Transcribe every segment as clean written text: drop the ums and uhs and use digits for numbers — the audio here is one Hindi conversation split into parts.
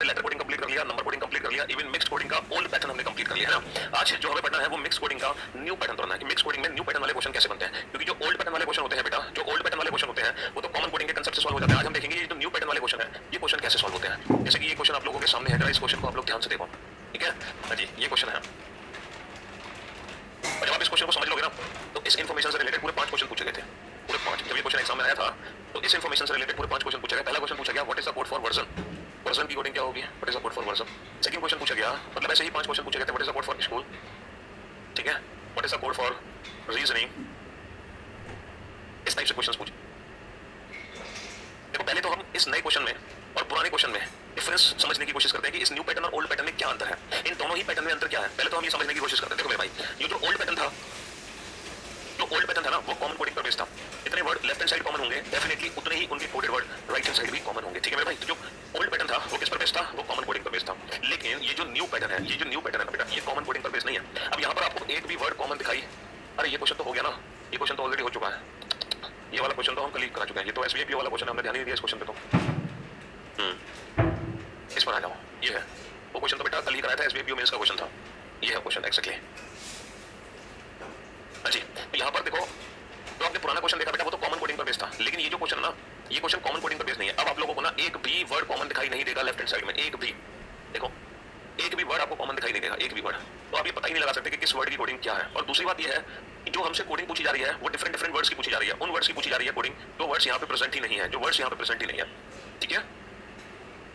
लेटर कोडिंग कंप्लीट कर लिया, नंबर कोडिंग कंप्लीट कर लिया, इवन मिक्स कोडिंग का ओल्ड पैटर्न हमने कंप्लीट कर लिया है ना। आज जो हमें पढ़ना है वो मिक्स कोडिंग का न्यू पैटर्न पढ़ना है कि मिक्स कोडिंग में न्यू पैटर्न वाले क्वेश्चन कैसे बनते हैं, क्योंकि जो ओल्ड पैटर्न वाले क्वेश्चन होते हैं बेटा, जो ओल्ड पैटर्न वाले क्वेश्चन होते हैं वो तो कॉमन कोडिंग के कांसेप्ट से सॉल्व हो जाते हैं। आज हम देखेंगे ये जो न्यू पैटर्न वाले क्वेश्चन है ये क्वेश्चन कैसे सॉल्व होते हैं। जैसे कि ये क्वेश्चन आप लोगों के सामने है, इस क्वेश्चन को आप लोग ध्यान से देखो, ठीक है हाँ जी। ये क्वेश्चन है और जब आप इस क्वेश्चन को समझ लोगे ना तो इस इन्फॉर्मेशन से रिलेटेड पूरे 5 क्वेश्चन पूछे गए थे, पूरे 5। जब ये क्वेश्चन एग्जाम में आया था तो इस इन्फॉर्मेशन से रिलेटेड पूरे 5 क्वेश्चन पूछा गया। पहला क्वेश्चन पूछा गया what is the code for version, version की कोडिंग क्या होगी, what is the code for version. Second question पूछा गया, मतलब ऐसे ही 5 क्वेश्चन पूछे गए थे, what is the code for school, ठीक है, what is the code for reasoning. इस टाइप से क्वेश्चंस पूछे। देखो पहले तो हम इस नए क्वेश्चन में और पुराने क्वेश्चन में डिफरेंस समझने की कोशिश करते हैं कि इस न्यू पैटर्न और ओल्ड पैटर्न में क्या अंतर है, इन दोनों ही पैटर्न में अंतर क्या है, पहले तो हम ये समझने की कोशिश करते हैं। देखो मेरे भाई, ये जो ओल्ड पैटर्न था, जो ओल्ड पैटर्न था ना वो कॉमन कोडिंग पर बेस्ड था। इतने word left hand side common होंगे, डेफिनेटली उतने ही उनके coded word right hand side भी कॉमन होंगे, ठीक है मेरे भाई। तो जो ओल्ड पैटर्न था वो किस पर बेस्ड था, वो कॉमन कोडिंग पर बेस्ड था। लेकिन ये जो न्यू पैटर्न है, ये जो न्यू पैटर्न है बेटा, ये कॉमन कोडिंग पर बेस्ड नहीं है। अब यहाँ पर आपको एक भी वर्ड कॉमन दिखाई, अरे ये क्वेश्चन तो हो गया ना, ये क्वेश्चन तो ऑलरेडी हो चुका है, ये वाला क्वेश्चन तो हम कल ही करा चुके हैं, ये तो एसवीपी वाला क्वेश्चन हमने ध्यान ही नहीं दिया इस क्वेश्चन पे। तो इस पर आ जाओ, ये है वो क्वेश्चन तो बेटा कल ही कराया था, एसवीपी मेंस का क्वेश्चन था, ये है क्वेश्चन एक्जेक्टली। जी यहाँ पर देखो, तो आपने पुराना क्वेश्चन देखा बेटा वो तो कॉमन कोडिंग पर बेस्ड था, लेकिन ये जो क्वेश्चन ना ये क्वेश्चन कॉमन कोडिंग पर बेस्ड नहीं है। अब आप लोगों को ना एक भी वर्ड कॉमन दिखाई नहीं देगा लेफ्ट हैंड साइड में, एक भी, देखो एक भी वर्ड आपको कॉमन दिखाई नहीं देगा, एक भी वर्ड। तो आप ये पता ही नहीं लगा सकते कि किस वर्ड की कोडिंग क्या है। और दूसरी बात ये है कि जो हमसे कोडिंग पूछी जा रही है वो डिफरेंट डिफरेंट वर्ड्स की पूछी जा रही है, उन वर्ड्स की पूछी जा रही है कोडिंग जो वर्ड्स यहाँ पे प्रेजेंट ही नहीं है, जो वर्ड्स यहाँ पे प्रेजेंट ही नहीं है, ठीक है।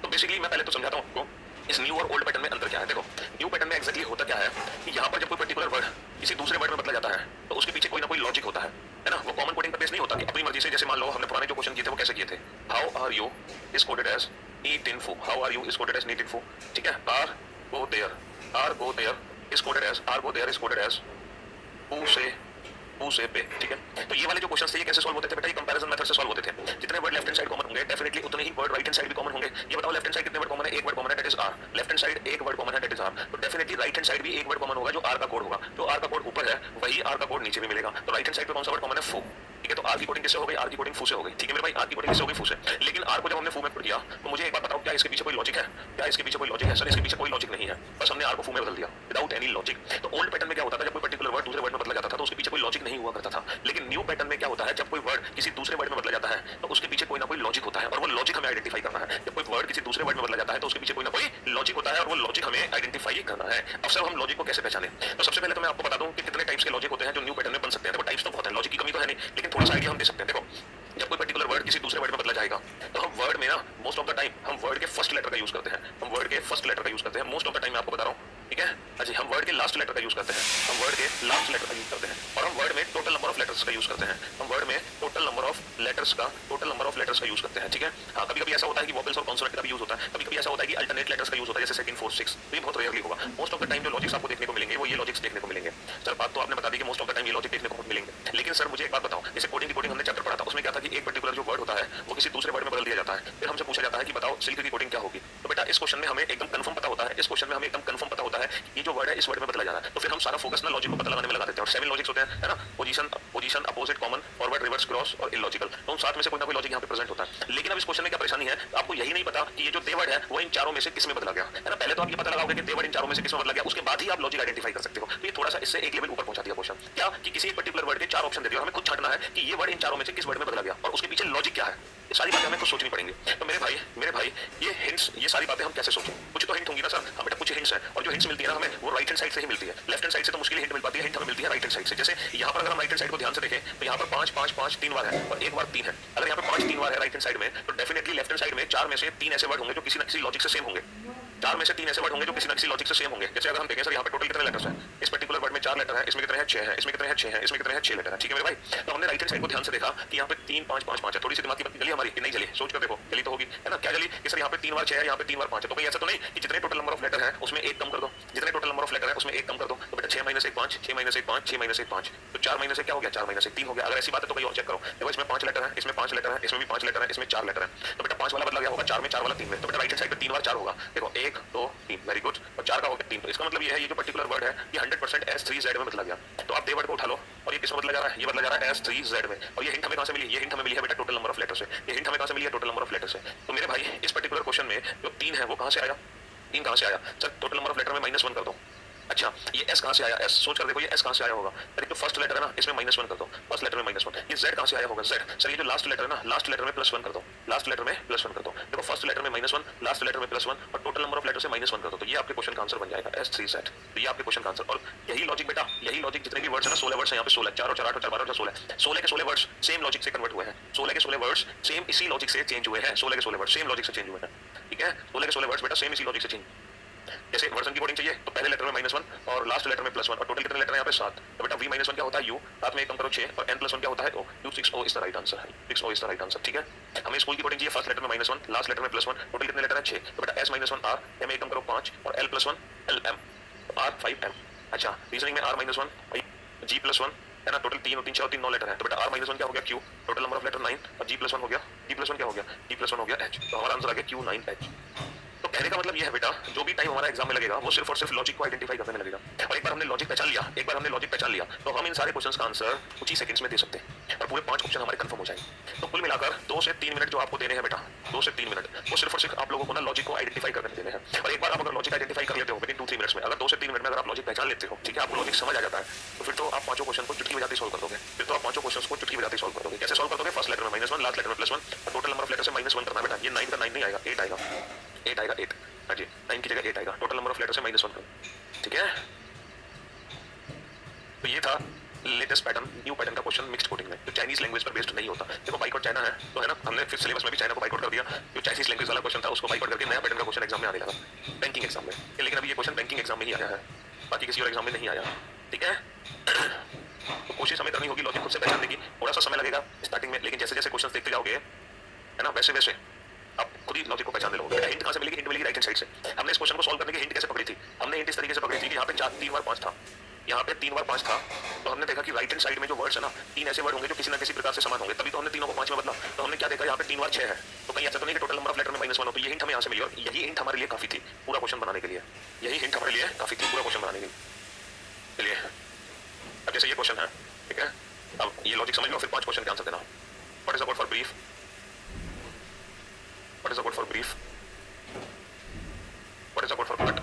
तो बेसिकली मैं पहले तो समझाता हूँ आपको इस न्यू और ओल्ड पैटर्न में अंतर क्या है। देखो न्यू पैटर्न में एक्जेक्टली होता क्या है कि यहाँ पर जब कोई पर्टिकुलर वर्ड किसी दूसरे वर्ड में बदला जाता है तो उसके पीछे कोई ना कोई लॉजिक होता है ना। वो कॉमन कोडिंग पर बेस नहीं होता कि अपनी मर्जी से, जैसे मान लो हमने पुराने जो क्वेश्चन किए थे वो कैसे किए थे, how are you is coded as eat in foo, how are you is coded as neat in foo, ठीक है। Are go there, are go there is coded as, are go there is coded as पू से पे, ठीक है। तो ये वाले जो क्वेश्चंस थे ये कैसे सॉल्व होते थे बेटा, ये कंपैरिजन मेथड से सॉल्व होते थे। जितने word left hand side common होंगे डेफिनेटली उतने ही वर्ड राइट हैंड साइड भी कॉमन होंगे। ये बताओ लेफ्ट हैंड साइड कितने वर्ड कॉमन है, एक वर्ड कॉमन है that is R, left hand side एक वर्ड कॉमन है दैट इज आर, तो डेफिनेटली राइट हैंड साइड भी एक वर्ड कॉमन होगा जो आर का कोड होगा। जो आर का कोड ऊपर है वही आर का कोड नीचे भी मिलेगा। तो राइट हैंड साइड पे कौन सा वर्ड कॉमन है, फू, ठीक है। तो आर की कोडिंग किससे हो गई, आर की कोडिंग फू से हो गई, ठीक है मेरे भाई। आर की कोडिंग किससे हो गई, फू से। लेकिन आर को जब हमने फू में पुट किया तो मुझे एक बात बताओ, क्या इसके पीछे कोई लॉजिक है, क्या इसके पीछे कोई लॉजिक है? सर इसके पीछे कोई लॉजिक नहीं है, बस हमने आर को फू में बदल दिया विदाउट एनी लॉजिक। तो ओल्ड पैटर्न में क्या होता था, जब कोई पर्टिकुलर वर्ड दूसरे वर्ड में बदला जाता था तो उसके पीछे कोई लॉजिक नहीं हुआ करता था। लेकिन न्यू पैटर्न में क्या होता है, जब कोई वर्ड किसी दूसरे वर्ड में बदला जाता है तो उसके पीछे कोई ना कोई लॉजिक होता है और वो लॉजिक हमें आइडेंटिफाई करना है। जब कोई वर्ड किसी दूसरे वर्ड में बदला जाता है तो उसके पीछे कोई ना कोई लॉजिक होता है और वो लॉजिक हमें आइडेंटिफाई करना है। अब सर हम लॉजिक को कैसे पहचाने, तो सबसे पहले तो मैं आपको बता दूं कि कितने टाइप्स के लॉजिक होते हैं जो न्यू पैटर्न में बन सकते हैं। देखो टाइप्स तो बहुत है, लॉजिक की कमी तो है नहीं, लेकिन थोड़ा सा आइडिया हम दे सकते हैं। देखो जब कोई पर्टिकुलर वर्ड किसी दूसरे वर्ड में बदला जाएगा तो हम वर्ड में ना मोस्ट ऑफ द टाइम हम वर्ड के फर्स्ट लेटर का यूज करते हैं, हम वर्ड के फर्स्ट लेटर का यूज करते हैं मोस्ट ऑफ द टाइम, मैं आपको बता रहा हूं, ठीक है। अच्छा हम वर्ड के लास्ट लेटर का यूज करते हैं, हम वर्ड के लास्ट लेटर का यूज करते हैं, और हम वर्ड में टोटल नंबर ऑफ लेटर्स का यूज करते हैं, हम वर्ड में टोटल नंबर ऑफ लेटर्स का यूज करते हैं, ठीक है। हाँ कभी कभी ऐसा होता है कि वोवेल्स और कॉन्सोनेंट का भी यूज होता है, कभी कभी ऐसा होता है कि अल्टरनेट लेटर्स का यूज होता है जैसे सेकंड फोर्थ सिक्स, तो ये बहुत रेयरली होगा। मोस्ट ऑफ द टाइम जो लॉजिक्स आपको देखने को मिलेंगे वो ये लॉजिक्स देखने को मिलेंगे। सर बात तो आपने बता दी कि मोस्ट ऑफ द टाइम ये लॉजिक देखने को मिलेंगे, लेकिन सर मुझे एक बात बताओ, जैसे कोडिंग की कोडिंग हमने चैप्टर पढ़ा था उसमें क्या था कि एक पर्टिकुलर जो वर्ड होता है वो किसी दूसरे वर्ड में बदल दिया जाता है, फिर हमसे पूछा जाता है कि बताओ सिल्क की कोडिंग क्या होगी। तो बेटा इस क्वेश्चन में हमें एकदम कंफर्म पता होता है, इस क्वेश्चन में हमें एकदम कंफर्म पता होता है ये जो वर्ड है इस वर्ड में बदला जा रहा है, तो फिर हम सारा फोकस ना लॉजिक को पता लगाने में लगा देते हैं। और 7 लॉजिक्स होते हैं है ना, position opposite common forward reverse cross और इलॉजिकल, तो उन 7 में से कोई ना कोई लॉजिक यहाँ पे प्रेजेंट होता है। लेकिन अब इस क्वेश्चन में क्या परेशानी है, आपको यही नहीं पता कि ये जो दे वर्ड है वो इन चारों में से किस में बदला गया है ना। पहले तो आप ये पता लगाओगे कि दे वर्ड इन चारों में से किस में बदला गया, उसके बाद ही आप लॉजिक आइडेंटिफाई कर सकते हो। तो ये थोड़ा सा इससे एक लेवल ऊपर पहुंचा दिया क्वेश्चन, क्या कि किसी एक पर्टिकुलर वर्ड के 4 ऑप्शन दे दिए और हमें खुद छांटना है कि ये वर्ड इन चारों में से किस वर्ड में बदला गया और उसके पीछे लॉजिक क्या है। ये सारी बातें हमें कुछ सोचनी पड़ेंगी। तो मेरे भाई ये हिंट्स, ये सारी बातें हम कैसे सोचें, कुछ तो हिंट होंगी ना सर। हाँ बेटा कुछ हिंट्स है, और जो हिंट्स मिलती है ना हमें वो राइट हैंड साइड से ही मिलती है, लेफ्ट हैंड साइड से तो मुश्किल हिंट मिल पाती है। हिंट हमें मिलती है राइट हैंड साइड से। जैसे यहाँ पर अगर हम राइट हैंड साइड को ध्यान से देखें तो यहाँ पर 5 5 5 3 बार है और 1 बार 3 है। अगर यहाँ पर 5 3 बार है राइट हैंड साइड में तो डेफिनेटली लेफ्ट हैंड साइड में 4 में से 3 ऐसे वर्ड होंगे जो किसी न किसी लॉजिक से सेम होंगे, 4 में से 3 ऐसे वर्ड होंगे जो किसी न किसी लॉजिक से सेम होंगे। जैसे अगर हम देखें सर यहाँ पे टोटल कितने लेटर्स हैं, इस पर्टिकुलर वर्ड में 4 लेटर है, इसमें कितने हैं 6 है, इसमें कितने हैं 6 है, इसमें कितने हैं 6 लेटर है, ठीक है मेरे भाई। तो हमने राइट हैंड साइड को ध्यान से देखा कि यहाँ पे 3 5 5 5 है, थोड़ी सी दिमाग की बत्ती जली हमारी कि नहीं जली, सोच कर देखो जली तो होगी है ना, क्या जली कि सर यहाँ पे 3 बार 6 है, यहाँ पे 3 बार 5 है, तो भाई ऐसा तो नहीं कि जितने टोटल नंबर ऑफ लेटर है उसमें एक कम कर दो, जितने टोटल नंबर ऑफ लेटर है उसमें एक कम कर दो। तो बेटा 6 माइनस 1 5, 6 माइनस 1 5, 6 माइनस 1 5, तो 4 माइनस 1 क्या हो गया, 4 माइनस 1 3 हो गया। अगर ऐसी बात है तो भाई और चेक करो, देखो इसमें 5 लेटर है, इसमें 5 लेटर है, इसमें भी 5 लेटर है, इसमें 4 लेटर है, तो बेटा 5 वाला बदला गया होगा 4 में, 4 वाला 3 में, तो बेटा राइट हैंड साइड पे 3 बार 4 होगा। देखो 1 2 3 वेरी गुड, और 4 का हो गया 3, तो इसका मतलब ये है ये जो पर्टिकुलर वर्ड है ये 100% S3Z में बदला गया। तो आप दे वर्ड को उठा लो, और ये किस में बदला जा रहा है, ये बदला जा रहा है S3Z में। और ये हिंट हमें कहां से मिली, ये हिंट हमें मिली है बेटा टोटल नंबर ऑफ लेटर से। ये हिंट हमें कहां से मिली है, टोटल नंबर ऑफ लेटर से। तो मेरे भाई इस पर्टिकुलर क्वेश्चन में जो 3 है वो कहां से आया, 3 कहां से आया, sir total number of letter में -1 कर दो। अच्छा ये S कहां से आया, S सोच कर देखो ये S कहां से आया होगा, अरे जो फर्स्ट लेटर है ना इसमें -1 कर दो, फर्स्ट लेटर में -1। ये Z कहां से आया होगा, Z सर ये जो लास्ट लेटर है ना, लास्ट लेटर में +1 कर दो, लास्ट लेटर में +1 कर दो। देखो फर्स्ट लेटर में -1, लास्ट लेटर में +1 और टोटल नंबर ऑफ लेटर से -1 कर दो, तो ये आपके क्वेश्चन का आंसर बन जाएगा S3Z। तो ये आपके क्वेश्चन का आंसर। और यही लॉजिक बेटा, यही लॉजिक जितने भी वर्ड्स है ना, 16 वर्ड्स है यहाँ पे, 16 4 और 4 8 और 4 12 और 16, 16 के 16 वर्ड्स सेम लॉजिक से कन्वर्ट हुए हैं, 16 के 16 वर्ड्स सेम इसी लॉजिक से चेंज हुए हैं, 16 के 16 वर्ड्स सेम लॉजिक से चेंज हुए हैं, ठीक है। 16 के 16 वर्ड्स बेटा सेम इसी लॉजिक से चेंज। जैसे वर्जन की कोडिंग चाहिए तो पहले लेटर में -1 और लास्ट लेटर में +1 और टोटल कितने लेटर हैं यहाँ पे 7। तो बेटा V-1 क्या होता है U, साथ में एक कम करो 6 और N+1 क्या होता है O, U6O is the right answer है, 6O is the right answer, ठीक है। हमें स्कूल की कोडिंग चाहिए, फर्स्ट लेटर में -1, लास्ट लेटर में +1, टोटल कितने लेटर हैं 6। तो बेटा S-1 R, M एक कम करो 5 और L+1 LM, तो R 5M। अच्छा रीजनिंग में R-1 G+1 है ना, टोटल 3 और 3 6 और 3 9 लेटर है, तो बेटा R-1 क्या हो गया Q, total number of letter 9 और G+1 हो गया, G+1 क्या हो गया, G+1 हो गया H। तो हमारा आंसर आ गया Q9H। तो कहने का मतलब ये है बेटा जो भी टाइम हमारा एग्जाम में लगेगा वो सिर्फ और सिर्फ लॉजिक को आइडेंटिफाई करने में लगेगा। और एक बार हमने लॉजिक पहचान लिया, एक बार हमने लॉजिक पहचान लिया तो हम इन सारे क्वेश्चंस का आंसर कुछ ही सेकंड्स में दे सकते हैं और पूरे 5 क्वेश्चन हमारे कंफर्म हो जाएंगे। तो कुल मिलाकर 2 से 3 मिनट जो आपको देने हैं बेटा, 2 से 3 मिनट वो सिर्फ और सिर्फ आप लोगों को ना लॉजिक को आइडेंटिफाई करने देने हैं। और एक बार आप अगर लॉजिक आइडेंटिफाई कर लेते हो विदिन 2-3 मिनट्स में, अगर 2 से 3 मिनट में अगर आप लॉजिक पहचान लेते हो, ठीक है, आपको लॉजिक समझ आ जाता है, तो फिर तो आप 5 क्वेश्चन को चुटकी बजाते सॉल्व कर दोगे। फिर तो आप 5 क्वेश्चंस को चुटकी बजाते सॉल्व कर दोगे। कैसे सॉल्व कर दोगे, फर्स्ट लेटर में -1, लास्ट लेटर में +1 और टोटल नंबर ऑफ लेटर से -1 करना बेटा। ये 9 का 9 नहीं आएगा, 8 आएगा, 8 आएगा 8। हाँ जी 9 की जगह 8 आएगा, टोटल नंबर ऑफ लेटर से -1 कर, ठीक है। तो ये था लेटेस्ट पैटर्न, न्यू पैटर्न का क्वेश्चन मिक्स्ड कोडिंग में, जो चाइनीज लैंग्वेज पर बेस्ड नहीं होता। देखो बाइकआउट चाइना है तो है ना, हमने फिर सिलेबस में भी चाइना को बाइकआउट कर दिया, जो चाइनीज लैंग्वेज वाला क्वेश्चन था उसको बाइकआउट करके नया पैटर्न का क्वेश्चन एग्जाम में आने लगा, बैंकिंग एग्जाम में। लेकिन अभी ये क्वेश्चन बैंकिंग एग्जाम में ही आया है, बाकी किसी और एग्जाम में नहीं आया, ठीक है। तो कोशिश हमें करनी होगी लॉजिक खुद से पहचानने की, थोड़ा सा समय लगेगा स्टार्टिंग में, लेकिन जैसे जैसे क्वेश्चन देखते जाओगे है ना, वैसे वैसे आप खुद ही लॉजिक को पहचानने लगोगे। हिंट कहां से मिलेगी, हिंट मिलेगी राइट हैंड साइड से। हमने इस क्वेश्चन को सॉल्व करने की हिंट कैसे पकड़ी थी, हमने हिंट इस तरीके से पकड़ी थी कि यहाँ पे 3 बार 5 था, यहाँ पे 3 बार 5 था, तो हमने देखा कि राइट हैंड साइड में जो वर्ड्स है ना, 3 ऐसे वर्ड होंगे जो किसी ना किसी प्रकार से समान होंगे, तभी तो हमने तीनों को 5 में बदला। तो हमने क्या देखा, यहाँ पे 3 बार 6 है, तो कहीं ऐसा तो नहीं कि टोटल नंबर ऑफ लेटर में -1 हो। तो ये हिंट हमें यहाँ से मिली और यही हिंट हमारे लिए काफी थी पूरा क्वेश्चन बनाने के लिए, यही हिंट हमारे लिए काफी थी पूरा क्वेश्चन बनाने के लिए। अब जैसे ये क्वेश्चन है, ठीक है, अब ये लॉजिक समझ लो, फिर 5 क्वेश्चन का आंसर देना। What is the code for brief, what is the code for brief, what is the code for cut,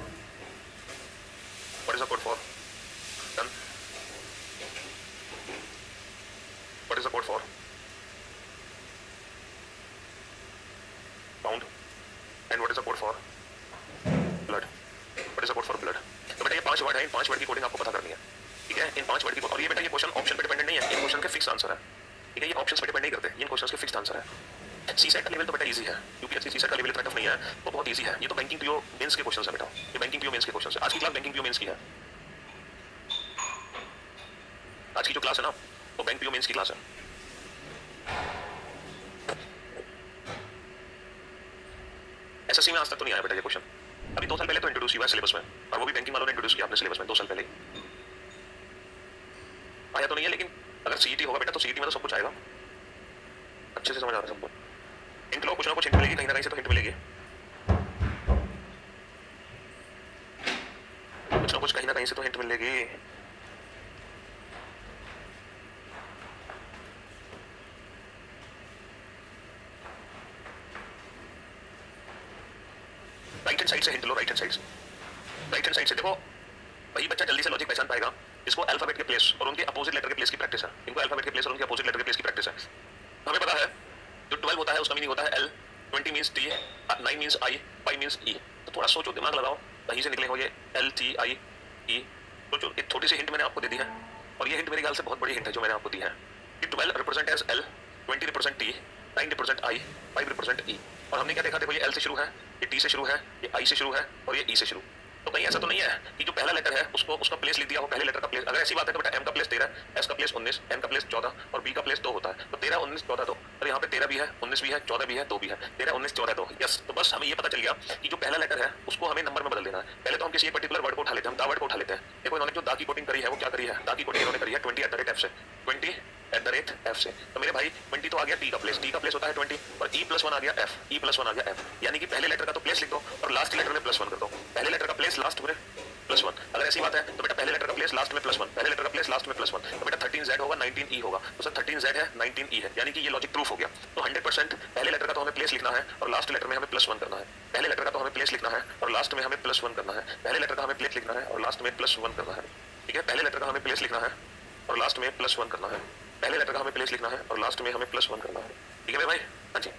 what is the code for done, what is the code for pound and what is the code for blood, what is the code for blood. तो बेटा ये 5 वर्ड है, इन 5 वर्ड की कोडिंग आपको पता करनी है, ठीक है, इन 5 वर्ड की। और ये बेटा ये क्वेश्चन ऑप्शन पे डिपेंडेंट नहीं है, ये क्वेश्चन के फिक्स आंसर है, ठीक है, ये ऑप्शंस पे डिपेंड नहीं करते, ये क्वेश्चंस के फिक्स आंसर है। सीसेट का लेवल तो बेटा इजी है, यूपीएससी सीसेट का लेवल इतना टफ नहीं है, वो बहुत इजी है। ये तो बैंकिंग पीओ मेंस के क्वेश्चंस है बेटा, ये बैंकिंग पीओ मेंस के क्वेश्चंस है। आज की क्लास बैंकिंग पीओ मेंस की है, आज की जो क्लास है ना वो बैंक पीओ मेंस की क्लास है। एसएससी में आज तक तो नहीं आया बेटा ये क्वेश्चन, अभी 2 साल पहले तो इंट्रोड्यूस हुआ है सिलेबस में, और वो भी बैंकिंग वालों ने इंट्रोड्यूस किया अपने सिलेबस में 2 साल पहले। आया तो नहीं है, लेकिन अगर सीईटी होगा बेटा तो सीईटी में तो सब कुछ आएगा, अच्छे से समझ आ रहा है सबको। हिंट लो, कुछ ना कुछ हिंट मिलेगी, कहीं ना कहीं से तो हिंट मिलेगी, कुछ ना कुछ कहीं ना कहीं से तो हिंट मिलेगी। राइट हैंड साइड से हिंट लो, राइट हैंड साइड से, राइट हैंड साइड से देखो, वही बच्चा जल्दी से लॉजिक पहचान पाएगा जिसको अल्फाबेट के प्लेस और उनके अपोजिट लेटर के प्लेस की प्रैक्टिस है। इनको अल्फाबेट के प्लेस और उनके अपोजिट लेटर के प्लेस की प्रैक्टिस है। हमें पता है जो 12 होता है उसका मीनिंग होता है L, 20 means T, 9 means I, 5 means E। तो थोड़ा सोचो, दिमाग लगाओ, कहीं से निकले हो ये L, T, I, E। सोचो, एक छोटी सी हिंट मैंने आपको दे दी है और ये हिंट मेरे ख्याल से बहुत बड़ी हिंट है जो मैंने आपको दी है कि 12 represent as L, 20 represent T, 9 represent I, 5 represent E। और हमने क्या देखा, देखो ये L से शुरू है, ये T से शुरू है, ये I से शुरू है और ये E से शुरू। तो कहीं ऐसा तो नहीं है कि जो पहला लेटर है उसको उसका प्लेस लिख दिया हो, पहले लेटर का प्लेस। अगर ऐसी बात है तो बेटा M का प्लेस 13, S का प्लेस 19, N का प्लेस 14 और B का प्लेस 2 होता है। तो 13, 19, 14, 2, और यहाँ पे 13 भी है, 19 भी है, 14 भी है, 2 भी है, 13, 19, 14, 2। यस, तो बस हमें ये पता चल गया कि जो पहला लेटर है उसको हमें नंबर में बदल देना है। पहले तो हम किसी एक पर्टिकुलर वर्ड को उठा लेते हैं, हम दा वर्ड को उठा लेते हैं। देखो इन्होंने जो दा की कोडिंग करी है वो क्या करी है, दा की कोडिंग इन्होंने करी है 20 @ f से, 20 @ f से। तो मेरे भाई 20 तो आ गया T का प्लेस, T का प्लेस होता है 20 और E+1 आ गया F, E+1 आ गया F। यानी कि पहले लेटर का तो प्लेस लिख दो और लास्ट लेटर में +1 कर दो। पहले लेटर का प्लेस लास्ट में +1। अगर ऐसी बात है तो बेटा पहले लेटर का प्लेस लास्ट में +1, पहले लेटर का प्लेस लास्ट में +1, तो बेटा 13Z होगा 19E होगा, तो सर 13Z है 19E है, यानी कि ये लॉजिक प्रूफ हो गया। तो 100% पहले लेटर का तो हमें प्लेस लिखना है और लास्ट लेटर में हमें +1 करना है, पहले लेटर का तो हमें प्लेस लिखना है और लास्ट में हमें +1 करना है, पहले लेटर का हमें प्लेस लिखना है और लास्ट में +1 करना है, ठीक है। पहले लेटर का हमें प्लेस लिखना है और लास्ट में +1 करना है, पहले लेटर का हमें प्लेस लिखना है और लास्ट में हमें +1 करना है, ठीक है मेरे भाई। हाँ जी,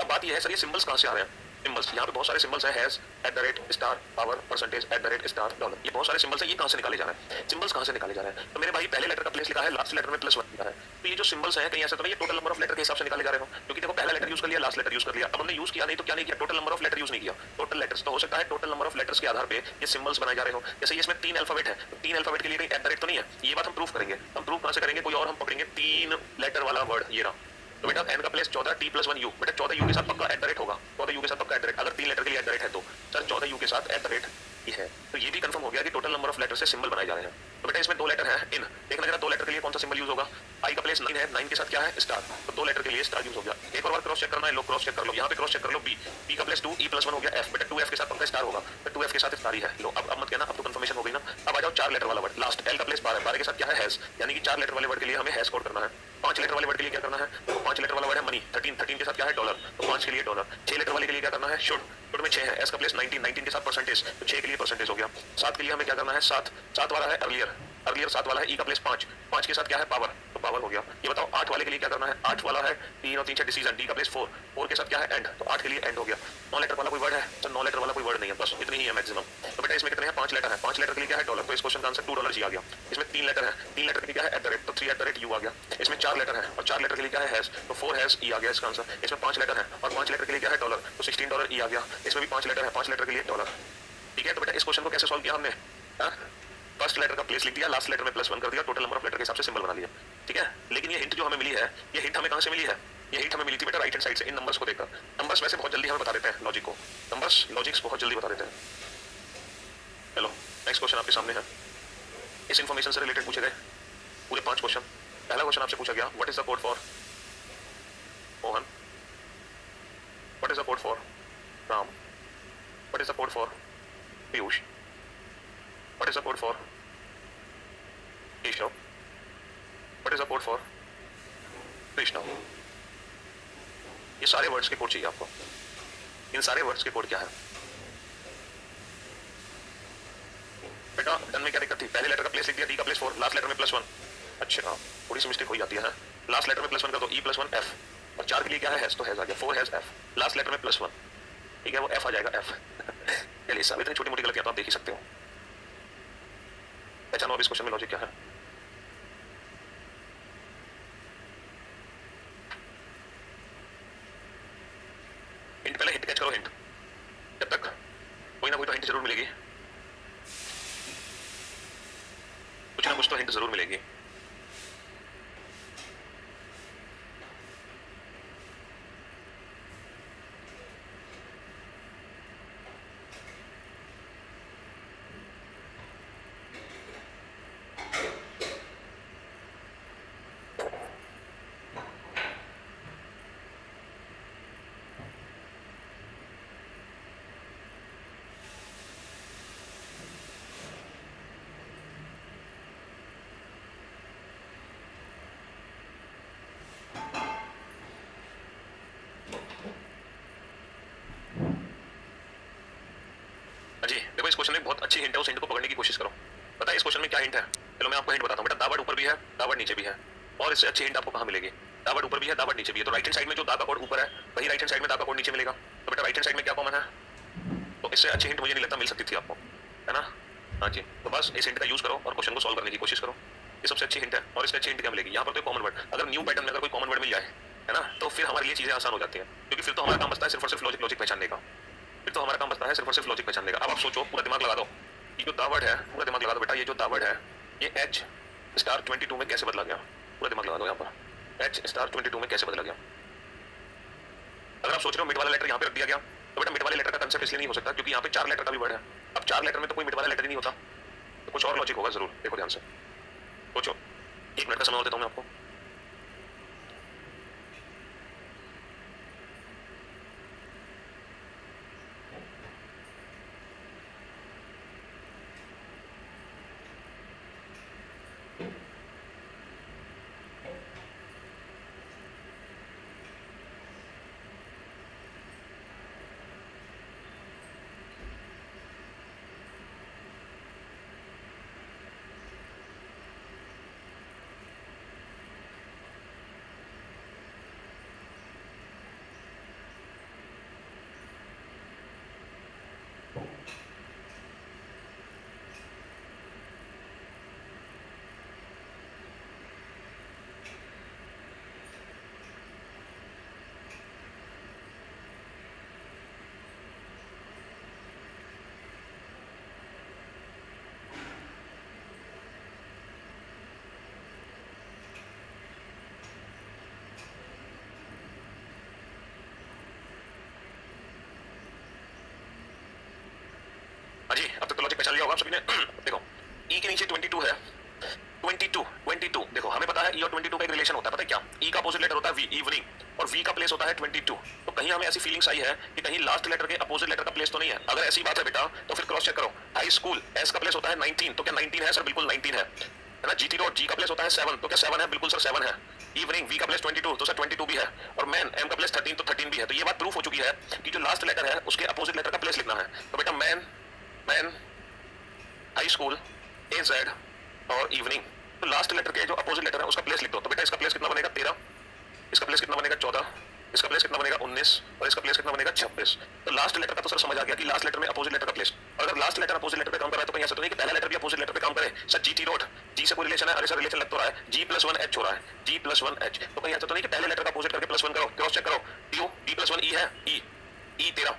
अब बात ये है सर ये सिंबल्स कहाँ से आ रहे हैं? सिंबल्स यहाँ पे बहुत सारे सिंबल्स है, हैज, @ पावर, परसेंटेज, @ डॉलर, ये बहुत सारे सिंबल्स है, ये कहाँ से निकाले जा रहे हैं? सिंबल्स कहाँ से निकाले जा रहे हैं? तो मेरे भाई पहले लेटर का प्लेस लिखा है, लास्ट लेटर में +1 लिखा है, तो ये जो सिंबल्स है कहीं ऐसा तो नहीं ये टोटल नंबर ऑफ लेटर के हिसाब से निकाले जा रहे हो, क्योंकि देखो पहला लेटर यूज कर लिया, लास्ट लेटर यूज कर लिया, अब हमने यूज किया नहीं तो क्या नहीं किया, total number of letter use नहीं किया, टोटल लेटर्स। तो हो सकता है टोटल नंबर ऑफ लेटर्स के आधार पे ये सिंबल्स बनाए जा रहे हो। जैसे इसमें 3 अल्फाबेट है, तो 3 अल्फाबेट के लिए कहीं @ तो नहीं है, ये बात हम प्रूफ करेंगे। हम प्रूफ कहाँ से करेंगे? कोई और हम पकड़ेंगे 3 लेटर वाला वर्ड, ये रहा। तो बेटा n का प्लेस 14 t + 1 u, बेटा 14 u के साथ पक्का @ होगा, 14 u के साथ पक्का @ अगर 3 लेटर के लिए @ है तो सर 14 u के साथ @ ये है। तो ये भी कंफर्म हो गया कि टोटल नंबर ऑफ लेटर से सिंबल बनाए जा रहे हैं। तो बेटा इसमें 2 लेटर है इन, देखना जरा 2 लेटर के लिए कौन सा सिंबल यूज होगा। i का प्लेस 9 है, 9 के साथ क्या है स्टार, तो 2 लेटर के लिए स्टार यूज हो गया। एक और बार क्रॉस चेक करना है, लो क्रॉस चेक कर लो, यहाँ पे क्रॉस चेक कर लो b, b का प्लेस 2 e + 1 हो गया f, बेटा 2f के साथ पक्का स्टार होगा, तो 2f के साथ स्टार ही है। लो अब मत कहना, अब तो कंफर्मेशन हो गई ना। अब आ जाओ 4 लेटर वाला वर्ड, लास्ट l का प्लेस 12 है, 12 के साथ क्या है हैज, यानी कि 4 लेटर वाले वर्ड के लिए हमें हैज कोड करना है। 5 लेटर वाले वर्ड के लिए क्या करना है? तो 5 लेटर वाला वर्ड है मनी, 13 के साथ क्या है डॉलर, तो 5 के लिए डॉलर। 6 लेटर वाले के लिए क्या करना है? शुड में 6 है, s का प्लेस 19 के साथ परसेंटेज, तो 6 के लिए परसेंटेज हो गया। 7 के लिए हमें क्या करना है? 7 वाला है अर्लियर 7 वाला है, e का प्लेस 5 के साथ क्या है? पावर, तो पावर हो गया। ये बताओ 8 वाले के लिए क्या करना है? 8 वाला है 3 और 3 6 डिसीजन, d का प्लेस 4 के साथ क्या है? एंड, तो 8 के लिए एंड हो गया। 9 लेटर वाला कोई वर्ड है? तो 9 लेटर वाला कोई वर्ड नहीं है, बस इतनी ही है मैक्सिमम। तो बेटा इसमें कितने हैं? 5 लेटर है, 5 लेटर के लिए क्या है? डॉलर, तो इस क्वेश्चन का आंसर $2 आ गया। इसमें 3 लेटर है, 3 लेटर के लिए क्या है? @ तो 3 @ u आ गया। इसमें 4 लेटर है और 4 लेटर के लिए क्या है? हैज, तो 4 हैज e आ गया इसका आंसर। इसमें 5 लेटर है और 5 लेटर के लिए क्या है? डॉलर, तो $16 e आ गया। इसमें भी 5 लेटर है, 5 लेटर के लिए डॉलर, ठीक है। तो बेटा इस क्वेश्चन को कैसे सॉल्व किया हमने? फर्स्ट लेटर का प्लेस लिख दिया, लास्ट लेटर में +1 कर दिया, टोटल नंबर ऑफ लेटर के हिसाब से सिंबल बना लिया, ठीक है। लेकिन ये हिंट जो हमें मिली है, ये हिंट हमें कहाँ से मिली है? ये हिंट हमें मिली थी बेटा राइट हैंड साइड से, इन नंबर्स को देखकर। नंबर्स वैसे बहुत जल्दी हमें बता देते हैं लॉजिक को, नंबर्स लॉजिक्स बहुत जल्दी बता देते हैं। चलो नेक्स्ट क्वेश्चन आपके सामने है, इस इन्फॉर्मेशन से रिलेटेड पूछे गए पूरे 5 क्वेश्चन। पहला क्वेश्चन आपसे पूछा गया, what is the code for Mohan, what is the code for Ram, what is the code for Piyush, what is the code for Keshav, what is the code for Krishna. ये सारे वर्ड्स के कोड चाहिए आपको, इन सारे वर्ड्स के कोड क्या है? बेटा डन में क्या दिक्कत थी? पहले लेटर का प्लेस लिख दिया, d का प्लेस 4, लास्ट लेटर में +1। अच्छा थोड़ी सी मिस्टेक हो जाती है, लास्ट लेटर में +1 कर दो, e + 1 f, और 4 के लिए क्या है? हैज, तो हैज आ गया, 4 हैज f, लास्ट लेटर में +1, ठीक है, वो f आ जाएगा f। चलिए सब इतनी छोटी मोटी गलतियां तो आप देख ही सकते हो। पहचानो अब इस क्वेश्चन में लॉजिक क्या है। हिंट, पहले हिंट कैच करो, हिंट, जब तक कोई ना कोई तो हिंट जरूर मिलेगी, कुछ ना कुछ तो हिंट जरूर मिलेगी। जी देखो इस क्वेश्चन में बहुत अच्छी हिंट है, उस हिंट को पकड़ने की कोशिश करो। पता है इस क्वेश्चन में क्या हिंट है? चलो मैं आपको हिंट बताता हूँ बेटा, दावड़ ऊपर भी है, दावड़ नीचे भी है, और इससे अच्छी हिंट आपको कहाँ मिलेगी? दावड़ ऊपर भी है, दावड़ नीचे भी है, तो राइट हैंड साइड में जो दा का कोड ऊपर है वही राइट हैंड साइड में दा का कोड नीचे मिलेगा। तो बेटा राइट हैंड साइड में क्या कॉमन है? तो इससे अच्छी हिंट मुझे नहीं लगता मिल सकती थी आपको, है ना? हाँ जी, तो बस इस हिंट का यूज करो और क्वेश्चन को सॉल्व करने की कोशिश करो, ये सबसे अच्छी हिंट है। और इससे अच्छी हिंट क्या मिलेगी? यहाँ पर तो कॉमन वर्ड, अगर न्यू पैटर्न में अगर कोई कॉमन वर्ड मिल जाए, है ना, तो फिर हमारे लिए चीजें आसान हो जाती हैं, क्योंकि फिर तो हमारा काम बचता है सिर्फ और सिर्फ लॉजिक पहचानने का, फिर तो हमारा काम बचता है सिर्फ और सिर्फ लॉजिक पहचानने का। अब आप सोचो, पूरा दिमाग लगा दो, ये जो दावड़ है पूरा दिमाग लगा दो बेटा, ये जो दावड़ है ये H*22 में कैसे बदला गया? पूरा दिमाग लगा दो यहाँ पर, H*22 में कैसे बदला गया? अगर आप सोच रहे हो मिड वाला लेटर यहाँ पे रख दिया गया, तो बेटा मिड वाले लेटर का कंसेप्ट इसलिए नहीं हो सकता क्योंकि यहाँ पे 4 लेटर का भी वर्ड है। अब 4 लेटर में तो कोई मिड वाला लेटर ही नहीं होता, तो कुछ और लॉजिक होगा जरूर। देखो ध्यान से सोचो, 1 मिनट का समय और देता हूँ मैं आपको। पहचान लिया होगा आप सभी ने। देखो ई के नीचे 22 है, 22 देखो हमें पता है ई और 22 का एक रिलेशन होता है, पता है क्या? ई का अपोजिट लेटर होता है वी, इवनिंग, और वी का प्लेस होता है 22। तो कहीं हमें ऐसी फीलिंग्स आई है कि कहीं लास्ट लेटर के अपोजिट लेटर का प्लेस तो नहीं है। अगर ऐसी बात है बेटा तो फिर क्रॉस चेक करो। हाई स्कूल एस का प्लेस होता है 19, तो क्या 19 है सर? बिल्कुल 19 है ना। जीटी रोड जी का प्लेस होता है 7, तो क्या 7 है? बिल्कुल सर 7 है। इवनिंग वी का प्लेस 22, तो सर 22 भी है। और मैन एम का प्लेस 13, तो 13 भी है। तो ये बात प्रूफ हो चुकी है कि जो लास्ट लेटर है उसके अपोजिट लेटर का प्लेस लिखना है। तो बेटा मैन, मैन, हाई स्कूल, ए जेड और इवनिंग, तो लास्ट लेटर के जो अपोजिट लेटर है उसका प्लेस लिख दो। तो बेटा इसका प्लेस कितना बनेगा? 13, इसका प्लेस कितना बनेगा? 14, इसका प्लेस कितना बनेगा? 19, और इसका प्लेस कितना बनेगा? 26। तो लास्ट लेटर का तो सर समझ आ गया कि लास्ट लेटर में अपोजिट लेटर का प्लेस। और अगर लास्ट लेटर अपोजिट लेटर पे काम कर रहा है तो कहीं ऐसा तो नहीं कि पहला लेटर भी अपोजिट लेटर पे काम करे। सर जीटी रोड जी से कोई रिलेशन है? अरे सर रिलेशन लग तो रहा है, G+1H हो रहा है, G+1H, तो कहीं ऐसा तो नहीं कि पहले लेटर का अपोजिट करके +1 करो। क्रॉस चेक करो, टी D+1 E है, ई 13,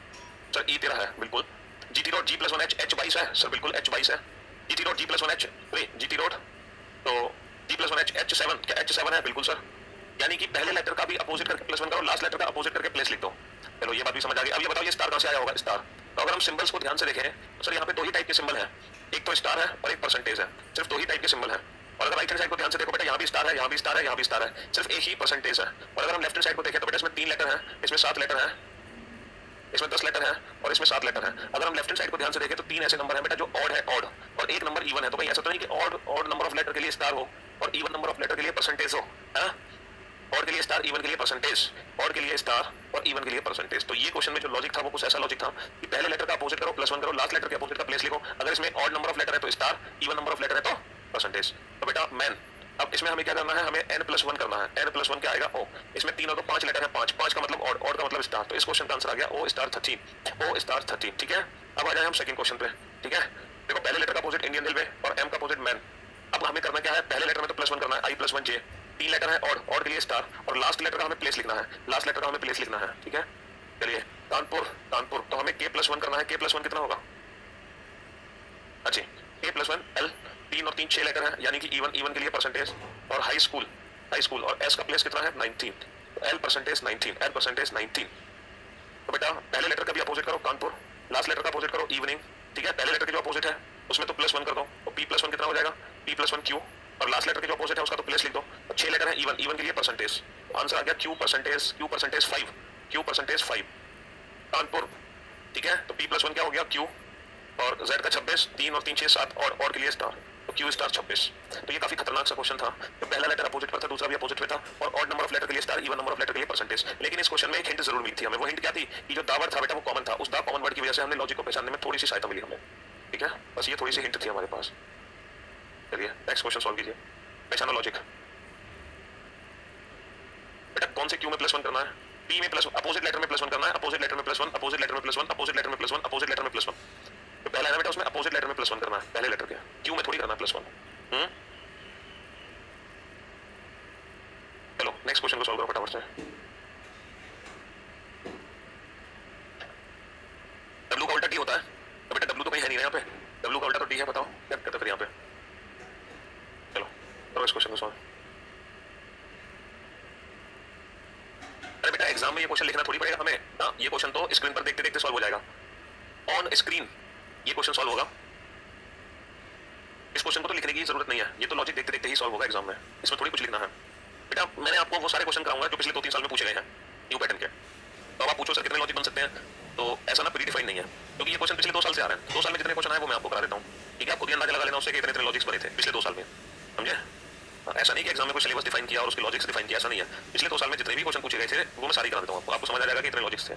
सर ई 13 है बिल्कुल। जीटी रोड G+1H, H22 है सर, बिल्कुल H22 है। GT road G+1H, GT road तो G+1H, H7, क्या H7 है? बिल्कुल सर। यानी कि पहले लेटर का भी अपोजिट करके +1 करो, लास्ट लेटर का अपोजिट करके प्लेस लिख दो। चलो ये बात भी समझ आ गई। अब ये बताओ ये स्टार कहां से आया होगा? स्टार। तो अगर हम सिंबल्स को ध्यान से देखें तो सर यहाँ पे दो ही टाइप के सिंबल हैं, एक तो स्टार है और एक परसेंटेज है, सिर्फ दो ही टाइप के सिंबल हैं। और अगर राइट हैंड साइड को ध्यान से देखो बेटा, यहाँ भी स्टार है, यहाँ भी स्टार है, यहाँ भी स्टार है, सिर्फ एक ही परसेंटेज है। और अगर हम लेफ्ट हैंड साइड को देखें तो बेटा इसमें 3 लेटर है, इसमें 7 लेटर है, इसमें 10 लेटर है और इसमें 7 लेटर है। अगर हम लेफ्ट हैंड साइड को ध्यान से देखें तो 3 ऐसे नंबर है बेटा जो ऑड है, ऑड, और एक नंबर इवन है। तो कहीं ऐसा तो नहीं कि ऑड नंबर ऑफ लेटर के लिए स्टार हो और इवन नंबर ऑफ लेटर के लिए परसेंटेज हो, है? ऑड के लिए स्टार, इवन के लिए परसेंटेज, ऑड के लिए स्टार और इवन के लिए परसेंटेज। तो ये क्वेश्चन में जो लॉजिक था वो कुछ ऐसा लॉजिक था कि पहले लेटर का अपोजिट करो, +1 करो, लास्ट लेटर के अपोजिट का प्लेस लिखो। अगर इसमें ऑड नंबर ऑफ लेटर है तो star, even number of letter है तो परसेंटेज। तो बेटा मैन, अब इसमें हमें क्या करना है? हमें n+1 करना है। n+1 क्या आएगा? ओ। इसमें 3 और 5 लेटर है, 5 का मतलब ऑड, ऑड का मतलब स्टार। तो इस क्वेश्चन का आंसर आ गया O*13, O*13, ठीक है। अब आ जाए हम सेकंड क्वेश्चन पे, ठीक है। देखो पहले लेटर का अपोजिट इंडियन रेलवे और m का अपोजिट मैन। अब हमें करना क्या है? पहले लेटर में तो +1 करना है, I+1J, 3 लेटर है ऑड, ऑड के लिए स्टार, और लास्ट लेटर का हमें प्लेस लिखना है, लास्ट लेटर का हमें प्लेस लिखना है, ठीक है। चलिए कानपुर, कानपुर, तो हमें K+1 करना है। K+1 कितना होगा? अच्छा, K+1 L, 3 और 3 6 लेटर है, यानी कि इवन, इवन के लिए परसेंटेज, और हाई स्कूल, हाई स्कूल, और S का प्लेस कितना है? 19, तो L परसेंटेज 19, L परसेंटेज 19। तो बेटा पहले लेटर का भी अपोजिट करो कानपुर, लास्ट लेटर का अपोजिट करो इवनिंग, ठीक है। पहले लेटर के जो अपोजिट है उसमें तो +1 कर दो, तो P+1 कितना हो जाएगा? P+1 Q, और लास्ट लेटर के जो अपोजिट है उसका तो प्लेस लिख दो। तो 6 लेटर है, इवन, इवन के लिए परसेंटेज, आंसर आ गया Q percentage, Q percentage 5, Q percentage 5 Kanpur, ठीक है। तो P+1 क्या हो गया? Q, और Z का 26, 3 और 3 6 7, और के लिए स्टार, तो Q स्टार 26। तो ये काफी खतरनाक सा क्वेश्चन था। तो पहला लेटर अपोजिट पर था, दूसरा भी अपोजिट पे था, और ऑड नंबर ऑफ लेटर के लिए star, even number of letter के लिए परसेंटेज। लेकिन इस क्वेश्चन में एक हिंट जरूर मिली थी हमें। वो हिंट क्या थी कि जो दा वर्ड था बेटा वो कॉमन था। उस दा कॉमन वर्ड की वजह से हमने लॉजिक को पहचानने में थोड़ी सी सहायता मिली हमें, ठीक है। बस ये थोड़ी सी हिंट थी हमारे पास। चलिए नेक्स्ट क्वेश्चन सॉल्व कीजिए। पहचानो लॉजिक। बेटा कौन से Q में +1 करना है? P में +1, अपोजिट लेटर में +1 करना है, अपोजिट लेटर में +1, अपोजिट लेटर में +1, अपोजिट लेटर में +1, अपोजिट लेटर में +1। तो पहला है ना बेटा उसमें अपोजिट लेटर में +1 करना है, पहले लेटर के Q में थोड़ी करना है +1। चलो नेक्स्ट क्वेश्चन को सॉल्व करो फटाफट से। W का उल्टा D होता है, तो बेटा W तो कहीं है नहीं यहाँ पे, W का उल्टा तो D है, बताओ क्या करते फिर यहाँ पे। चलो करो इस क्वेश्चन को सॉल्व। अरे बेटा एग्जाम में ये क्वेश्चन लिखना थोड़ी पड़ेगा हमें, हाँ ये क्वेश्चन तो स्क्रीन पर देखते देखते सॉल्व हो जाएगा, ऑन स्क्रीन ये क्वेश्चन सॉल्व होगा। इस क्वेश्चन को तो लिखने की जरूरत नहीं है, ये तो लॉजिक देखते देखते ही सॉल्व होगा एग्जाम में, इसमें थोड़ी कुछ लिखना है। बेटा मैंने आपको वो सारे क्वेश्चन कराऊंगा जो पिछले 2-3 साल में पूछे गए हैं न्यू पैटर्न के। तो अब आप पूछो सर कितने लॉजिक बन सकते हैं, तो ऐसा ना प्री डिफाइन नहीं है, क्योंकि ये क्वेश्चन पिछले 2 साल से आ रहे हैं। 2 साल में जितने क्वेश्चन आए वो मैं आपको करा देता हूँ, ठीक है। आप खुद ही अंदाजा लगा लेना उससे कि इतने लॉजिक्स बने थे पिछले 2 साल में, समझे। ऐसा नहीं कि एग्जाम में कोई सिलेबस डिफाइन किया और उसके लॉजिक्स डिफाइन किया, ऐसा नहीं है। पिछले 2 साल में जितने भी क्वेश्चन पूछे गए थे वो मैं सारी करा देता हूँ, आपको समझ आ जाएगा कि इतने लॉजिक्स थे।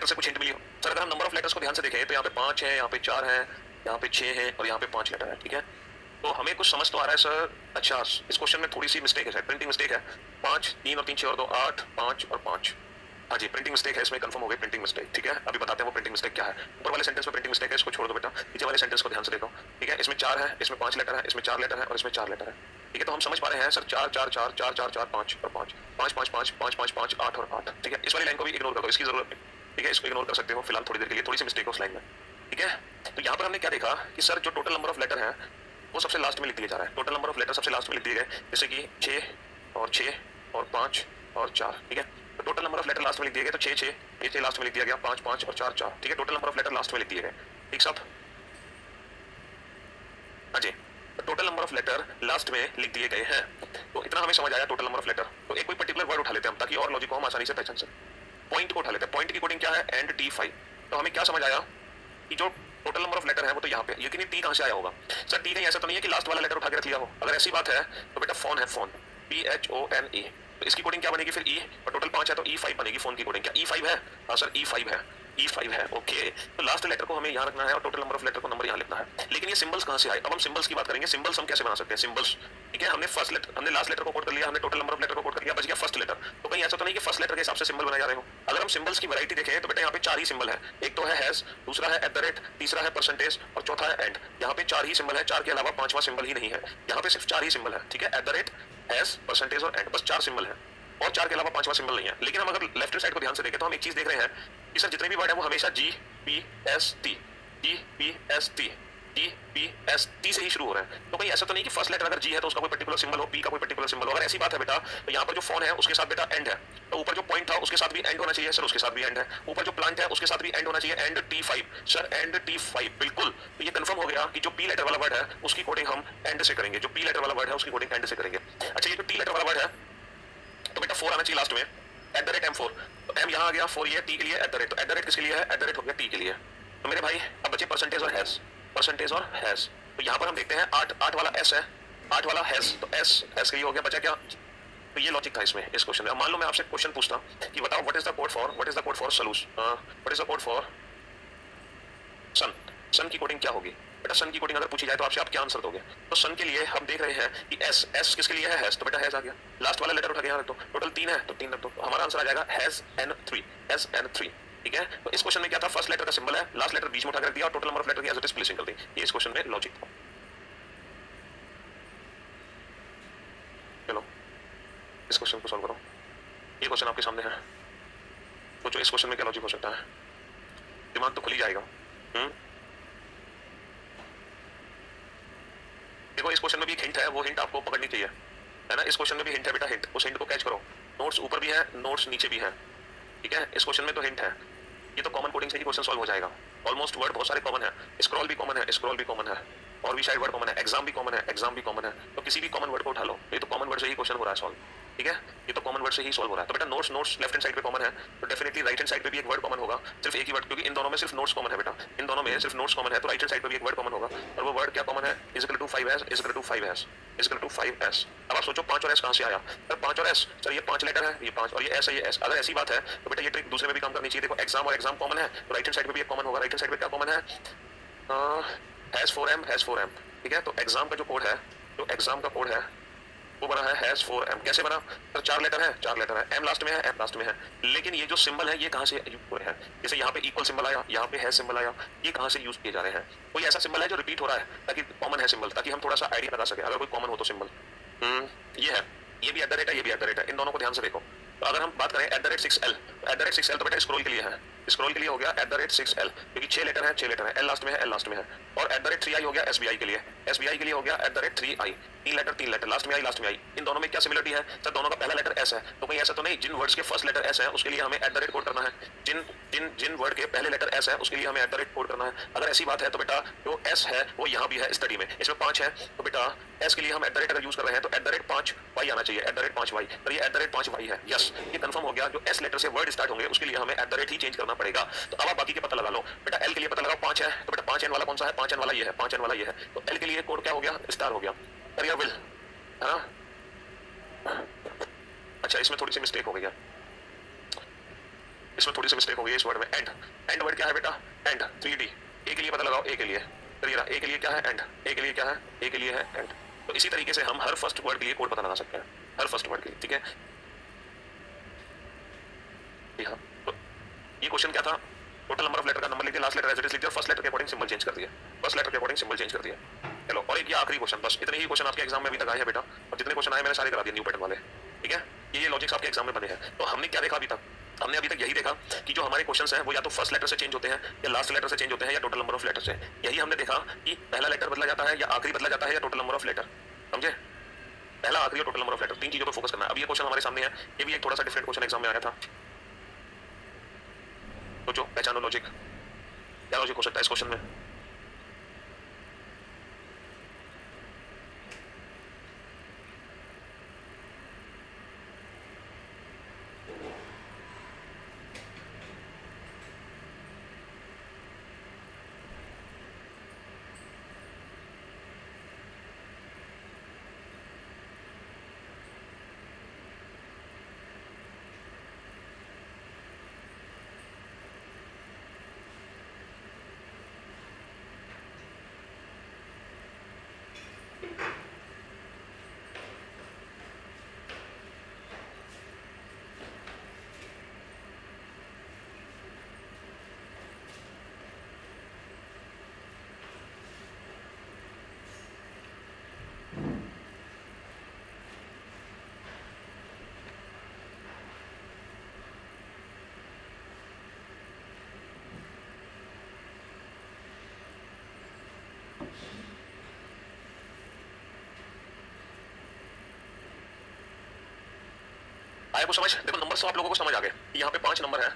लेटर से कुछ हिंट मिली हो। सर अगर हम नंबर ऑफ लेटर्स को ध्यान से देखें तो यहाँ पे 5 है, यहाँ पे 4 है, यहाँ पे 6 है और यहाँ पे 5 लेटर है, ठीक है। तो हमें कुछ समझ तो आ रहा है सर। अच्छा, इस क्वेश्चन में थोड़ी सी मिस्टेक है सर, प्रिंटिंग मिस्टेक है। 5 3 और 3 6 और 2 8 5 और 5। हाँ जी, प्रिंटिंग मिस्टेक है इसमें, कंफर्म हो गई प्रिंटिंग मिस्टेक, ठीक है। अभी बताते हैं वो प्रिंटिंग मिस्टेक क्या है। ऊपर वाले सेंटेंस में प्रिंटिंग मिस्टेक है, इसको छोड़ दो बेटा, नीचे वाले सेंटेंस को ध्यान से देखो, ठीक है। इसमें 4 है, इसमें 5 लेटर है, इसमें 4 लेटर है और इसमें 4 लेटर है, ठीक है। तो हम समझ पा रहे हैं सर 4 4 4 4 4 4 5 और 5 5 5 5 5 5 5 8 और 8, ठीक है। इस वाली लाइन को भी इग्नोर कर दो, इसकी जरूरत नहीं, ठीक है। इसको इग्नोर कर सकते हो फिलहाल थोड़ी देर के लिए, थोड़ी सी मिस्टेक है उस लाइन में, ठीक है। तो यहाँ पर हमने क्या देखा कि सर जो टोटल नंबर ऑफ लेटर है वो सबसे लास्ट में लिख दिया जा रहा है। टोटल नंबर ऑफ लेटर सबसे लास्ट में लिख दिए गए, जैसे कि 6 और 6 और 5 और 4, ठीक है। तो total number of letter last में लिख दिए गए, तो 6 6 ये 6 लास्ट में लिख दिया गया, 5 5 और 4 4, ठीक है। Total number of letter last में लिख दिए गए, ठीक सब। हाँ जी, total number of letter last में लिख दिए गए हैं। तो इतना हमें समझ आया टोटल नंबर ऑफ लेटर। तो एक कोई पर्टिकुलर वर्ड उठा लेते हैं हम, ताकि और लॉजिक को हम आसानी से पहचान सकें। पॉइंट को उठा लेते हैं। पॉइंट की कोडिंग क्या है? And T5। तो हमें क्या समझ आया कि जो टोटल नंबर ऑफ लेटर है वो तो यहाँ पे, लेकिन ये टी कहाँ से आया होगा? सर टी कहीं ऐसा तो नहीं है कि लास्ट वाला लेटर उठा के रख लिया हो। अगर ऐसी बात है तो बेटा फोन है, फोन, PHONE। तो इसकी कोडिंग क्या बनेगी फिर? ई, और टोटल 5 है तो E5 बनेगी। फोन की कोडिंग क्या E5 है? हाँ सर E5 है, E5 है, ओके। तो लास्ट लेटर को हमें यहाँ रखना है और टोटल नंबर ऑफ लेटर को नंबर यहाँ लिखना है। लेकिन ये सिंबल्स कहाँ से आए? अब हम सिंबल्स की बात करेंगे। सिंबल्स हम कैसे बना सकते हैं? सिंबल्स, ठीक है। हमने लास्ट लेटर को कोड कर लिया, हमने टोटल नंबर ऑफ लेटर को कोड कर लिया, बच गया फर्स्ट लेटर। तो कहीं ऐसा तो नहीं कि फर्स्ट लेटर के हिसाब से सिंबल बनाए जा रहे हो। अगर हम सिंबल्स की वैरायटी देखें तो बेटा यहाँ पे 4 ही सिंबल है। एक तो है हैज, दूसरा है @, तीसरा है परसेंटेज और चौथा है एंड। यहाँ पे 4 ही सिंबल है, 4 के अलावा 5वां सिंबल ही नहीं है। यहाँ पे सिर्फ 4 ही सिंबल है, ठीक है। @, हैज, परसेंटेज और एंड, बस 4 सिंबल है और 4 के अलावा 5वां सिंबल नहीं है। लेकिन हम अगर लेफ्ट साइड को ध्यान से देखें तो हम एक चीज देख रहे हैं कि सर जितने भी वर्ड है वो हमेशा GPST से ही शुरू हो रहे हैं। तो कहीं ऐसा तो नहीं कि फर्स्ट लेटर अगर G है तो उसका कोई पर्टिकुलर सिंबल हो, P का कोई पर्टिकुलर सिंबल हो। अगर ऐसी बात है बेटा तो यहाँ पर जो फोन है उसके साथ बेटा एंड है, तो ऊपर जो पॉइंट था उसके साथ भी एंड होना चाहिए सर, उसके साथ भी एंड है। ऊपर जो प्लांट है उसके साथ भी एंड होना चाहिए, and T5 sir, and T5 बिल्कुल। तो ये कंफर्म हो गया कि जो P लेटर वाला वर्ड है उसकी कोडिंग हम एंड से करेंगे, जो P लेटर वाला वर्ड है उसकी कोडिंग एंड से करेंगे। अच्छा, ये जो T लेटर वाला वर्ड है तो बेटा 4 आना चाहिए लास्ट में, @M4। तो M यहाँ आ गया, 4 ये T के लिए, @। तो @ किसके लिए है? @ हो गया T के लिए। तो मेरे भाई अब बचे परसेंटेज और हैज, परसेंटेज और हैज। तो यहाँ पर हम देखते हैं 8 वाला S है, 8 वाला हैज, तो S के लिए हो गया, बचा क्या? तो ये लॉजिक था इसमें, इस क्वेश्चन में। अब मान लो मैं आपसे क्वेश्चन पूछता कि बताओ what is the code for सलूस, what is the code for sun. Sun की कोडिंग क्या होगी बेटा? सन की कोडिंग अगर पूछी जाए तो आपसे आप क्या आंसर दोगे? तो सन के लिए हम देख रहे हैं कि S किसके लिए है? हैज। तो बेटा हैज आ गया, लास्ट वाला लेटर उठा के यहाँ रख दो। टोटल 3 है तो 3 रख दो, तो हमारा आंसर आ जाएगा हैज N3, ठीक है। तो इस क्वेश्चन में क्या था? फर्स्ट लेटर का सिंबल है, लास्ट लेटर बीच में उठा कर दिया और टोटल नंबर ऑफ लेटर की एज इट इज प्लेसिंग कर दी। ये इस क्वेश्चन में लॉजिक था। चलो इस क्वेश्चन को सॉल्व करो। ये क्वेश्चन आपके सामने है, सोचो इस क्वेश्चन में क्या लॉजिक हो सकता है? दिमाग तो खुल ही जाएगा। देखो इस क्वेश्चन में भी एक हिंट है, वो हिंट आपको पकड़नी चाहिए, है ना। इस क्वेश्चन में भी हिंट है बेटा, हिंट, उस हिंट को कैच करो। नोट्स ऊपर भी है, नोट्स नीचे भी है, ठीक है। इस क्वेश्चन में तो हिंट है, ये तो कॉमन कोडिंग से ही क्वेश्चन सॉल्व हो जाएगा। ऑलमोस्ट वर्ड बहुत सारे कॉमन है, स्क्रॉल भी कॉमन है, स्क्रॉल भी कॉमन है, और भी शायद वर्ड कॉमन है, एग्जाम भी कॉमन है, एग्जाम भी कॉमन है। तो किसी भी कॉमन वर्ड को उठा लो, ये तो कॉमन वर्ड से ही क्वेश्चन हो रहा है सॉल्व, ठीक है। ये तो कॉमन वर्ड से ही सॉल्व हो रहा है। तो बेटा नोट्स लेफ्ट हैंड साइड पे कॉमन है, तो डेफिनेटली राइट हैंड साइड पे भी एक वर्ड कॉमन होगा, सिर्फ एक ही वर्ड, क्योंकि इन दोनों में सिर्फ नोट्स कॉमन है बेटा, इन दोनों में सिर्फ नोट्स कॉमन है। तो राइट हैंड साइड पे भी एक वर्ड कॉमन होगा, और वो वर्ड क्या कॉमन है? =5S। अब आप सोचो 5 और S कहाँ से आया? सर 5 और S, सर ये 5 लेटर है, ये 5 और ये S है, ये S। अगर ऐसी बात है तो बेटा ये ट्रिक दूसरे में भी काम करनी चाहिए। देखो एग्जाम और एग्जाम कॉमन है, तो राइट हैंड साइड पे भी एक कॉमन होगा। राइट हैंड साइड पे क्या कॉमन है? हैज 4M, ठीक है। तो एग्जाम का जो कोड है, जो एग्जाम का कोड है वो बना है हैज 4M। कैसे बना? सर 4 लेटर है, 4 लेटर है, M लास्ट में है, M लास्ट में है। लेकिन ये जो सिंबल है ये कहाँ से यूज हो रहे हैं? जैसे यहाँ पे इक्वल सिंबल आया, यहाँ पे हैज सिंबल आया, ये कहाँ से यूज किए जा रहे हैं? कोई ऐसा सिंबल है जो रिपीट हो रहा है, ताकि कॉमन है सिंबल, ताकि हम थोड़ा सा आइडिया लगा सके अगर कोई कॉमन हो तो सिंबल। ये है, ये भी @ है, ये भी @ है। इन दोनों को ध्यान से देखो। तो अगर हम बात करें @6L, @6L तो बेटा स्क्रॉल के लिए है, स्क्रॉल के लिए हो गया @6L, क्योंकि 6 लेटर है, 6 लेटर है, L लास्ट में है, L लास्ट में है। और @3I हो गया SBI के लिए, SBI के लिए हो गया @3I, 3 लेटर, लास्ट में आई। इन दोनों में क्या सिमिलरिटी है? सर दोनों का पहला लेटर S है, तो कहीं ऐसा तो नहीं जिन वर्ड्स के फर्स्ट लेटर S है उसके लिए हमें @ कोड करना है, जिन वर्ड के पहले लेटर S है उसके लिए हमें @ कोड करना है। अगर ऐसी बात है तो बेटा जो S है वो यहाँ भी है स्टडी में, इसमें 5 है, तो बेटा S के लिए हम @ अगर यूज कर रहे हैं तो @5Y आना चाहिए, @5Y। तो ये @5Y है, यस, ये कंफर्म हो गया। जो S लेटर से वर्ड स्टार्ट होंगे उसके लिए हमें @ ही चेंज करना पड़ेगा। तो अब आप बाकी के पता लगा लो। बेटा L के लिए पता लगाओ, 5 है, तो बेटा 5N वाला कौन सा है? 5N वाला ये है, 5N वाला ये है। तो L के लिए कोड क्या हो गया? स्टार हो गया, करियर विल, है ना। अच्छा इसमें थोड़ी सी मिस्टेक हो गई है, इसमें थोड़ी सी मिस्टेक हो गई इस वर्ड में, एंड। एंड वर्ड क्या है बेटा? एंड। 3D। ए के लिए पता लगाओ, ए के लिए करिएगा, ए के लिए क्या है? एंड। ए के लिए क्या है? ए के लिए है एंड। तो इसी तरीके से हम हर फर्स्ट वर्ड के लिए कोड पता लगा सकते हैं, हर फर्स्ट वर्ड के लिए, ठीक है? जी हाँ। तो ये क्वेश्चन क्या था? टोटल नंबर ऑफ लेटर का नंबर लिख दिया, last letter as it is लिख दिया, फर्स्ट लेटर के अकॉर्डिंग सिंबल चेंज कर दिया, फर्स्ट लेटर के अकॉर्डिंग सिंबल चेंज कर दिया। चलो, और एक ये आखिरी क्वेश्चन, बस इतने ही क्वेश्चन आपके एग्जाम में अभी तक आए हैं बेटा, और जितने क्वेश्चन आए मैंने सारे करा दिए न्यू पैटर्न वाले, ठीक है? ये लॉजिक्स आपके एग्जाम में बने हैं। तो हमने क्या देखा अभी तक? हमने अभी तक यही देखा कि जो हमारे क्वेश्चंस हैं वो या तो फर्स्ट लेटर से चेंज होते हैं, या लास्ट लेटर से चेंज होते हैं, या टोटल नंबर ऑफ लेटर से। यही हमने देखा कि पहला लेटर बदला जाता है, या आखिरी बदला जाता है, या टोटल नंबर ऑफ लेटर। समझे? पहला, आखिरी और टोटल नंबर ऑफ लेटर, तीन चीजों पर फोकस करना है। अब ये क्वेश्चन हमारे सामने है, ये भी एक थोड़ा सा डिफरेंट क्वेश्चन एग्जाम में आया था। सोचो, पहचानो लॉजिक, क्या लॉजिक हो सकता है इस क्वेश्चन में? आया कुछ समझ? देखो, नंबर तो आप लोगों को समझ आ गए। यहाँ पे 5 नंबर है,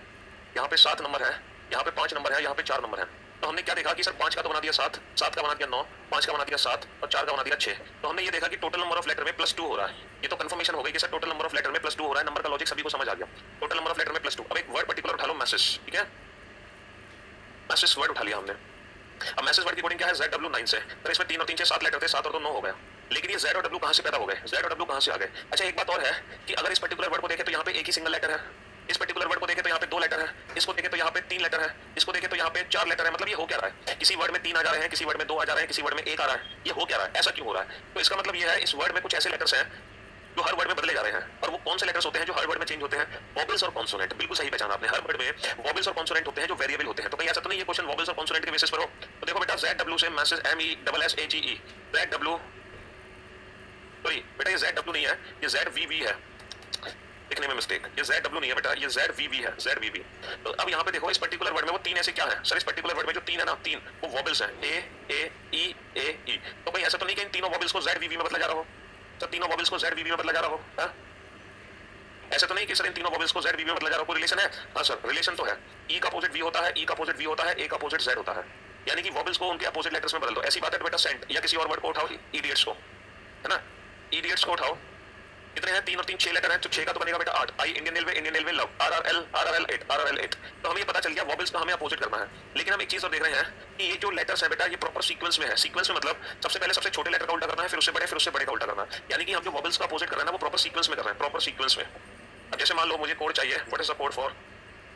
यहाँ पे 7 नंबर है, यहाँ पे 5 नंबर है, यहाँ पे 4 नंबर है। तो हमने क्या देखा कि सर 5 का तो बना दिया 7, 7 का बना दिया 9, 5 का बना दिया 7 और 4 का बना दिया 6। तो हमने ये देखा कि टोटल नंबर ऑफ लेटर में +2 हो रहा है। ये तो कंफर्मेशन हो गई कि sir total number of letter में +2 हो रहा है। नंबर का लॉजिक सभी को समझ आ गया। टोटल नंबर ऑफ लेटर में +2। अब एक वर्ड पर्टिकुलर उठा लो, मैसेज, ठीक है? मैसेज वर्ड उठा लिया हमने। अब मैसेज वर्ड की कोडिंग क्या है? ZW9 से। तो इसमें 3 और 3 6 7 लेटर थे, 7 और 2 9 हो गया। लेकिन ये Z और W कहाँ से पैदा हो गए? Z और W कहाँ से आ गए? अच्छा, एक बात और है कि अगर इस पर्टिकुलर वर्ड को देखें तो यहाँ पे एक ही सिंगल लेटर है, इस पर्टिकुलर वर्ड को देखें तो यहाँ पे 2 लेटर है, इसको देखें तो यहाँ पे 3 लेटर है, इसको देखें तो यहाँ पे 4 लेटर है। मतलब ये हो क्या रहा है? किसी वर्ड में 3 आ जा रहे हैं, किसी वर्ड में 2 आ जा रहे हैं, किसी वर्ड में 1 आ रहा है। ये हो क्या रहा है? ऐसा क्यों हो रहा है? तो इसका मतलब ये है, इस वर्ड में कुछ ऐसे लेटर्स हैं जो हर वर्ड में बदले जा रहे हैं। और वो कौन से लेटर्स होते हैं जो हर वर्ड में चेंज होते हैं? वोवेल्स और कॉन्सोनेंट। बिल्कुल सही पहचाना आपने। हर वर्ड में वोवेल्स और कॉन्सोनेंट होते हैं जो वेरिएबल होते हैं। तो कहीं ऐसा तो नहीं ये क्वेश्चन वोवेल्स और कॉन्सोनेंट के बेसिस पर हो? तो देखो बेटा, ZW से मैसेज MESSAGE, ZW, सॉरी बेटा, ये ZW नहीं है, ये ZVV है, लिखने में मिस्टेक। ये ZW नहीं है बेटा, ये ZVV है, ZVV। तो अब यहाँ पे देखो, इस पर्टिकुलर वर्ड में वो 3 ऐसे क्या है? सर इस पर्टिकुलर वर्ड में जो 3 है ना, 3 वो वोवेल्स हैं, A E तो कहीं ऐसा तो नहीं कि इन तीनों वोवेल्स को ZVV में बदला जा रहा हो? तो तीनों वोवेल्स को ZVV में बदला जा रहा हो? हाँ? ऐसा तो नहीं कि सर इन तीनों वोवेल्स को ZVV में बदला जा रहा हो? कोई रिलेशन है? हाँ सर, रिलेशन तो है। E का अपोजिट V होता है, E का अपोजिट V होता है, A का अपोजिट Z होता है। यानी कि वोवेल्स को उनके अपोजिट लेटर्स में बदल दो। ऐसी बात है बेटा, सेंट या किसी और वर्ड को उठाओ, इडियट्स को, है ना? इडियट्स को उठाओ, कितने हैं? 3 और 3 6 लेटर हैं, तो 6 का तो बनेगा बेटा 8। आई इंडियन रेलवे लव, RRL 8। तो हमें ये पता चल गया वोवेल्स का हमें अपोजिट करना है। लेकिन हम एक चीज और देख रहे हैं कि ये जो लेटर्स है बेटा, ये प्रॉपर सीक्वेंस में है। सीक्वेंस में मतलब सबसे पहले सबसे छोटे लेटर का उल्टा करना है, फिर उससे बड़े का उल्टा करना है। यानी कि हम जो वोवेल्स का अपोजिट कर रहे हैं ना, वो प्रॉपर सीक्वेंस में कर रहे हैं, प्रॉपर सीक्वेंस में। अब जैसे मान लो मुझे कोड चाहिए, what is the code for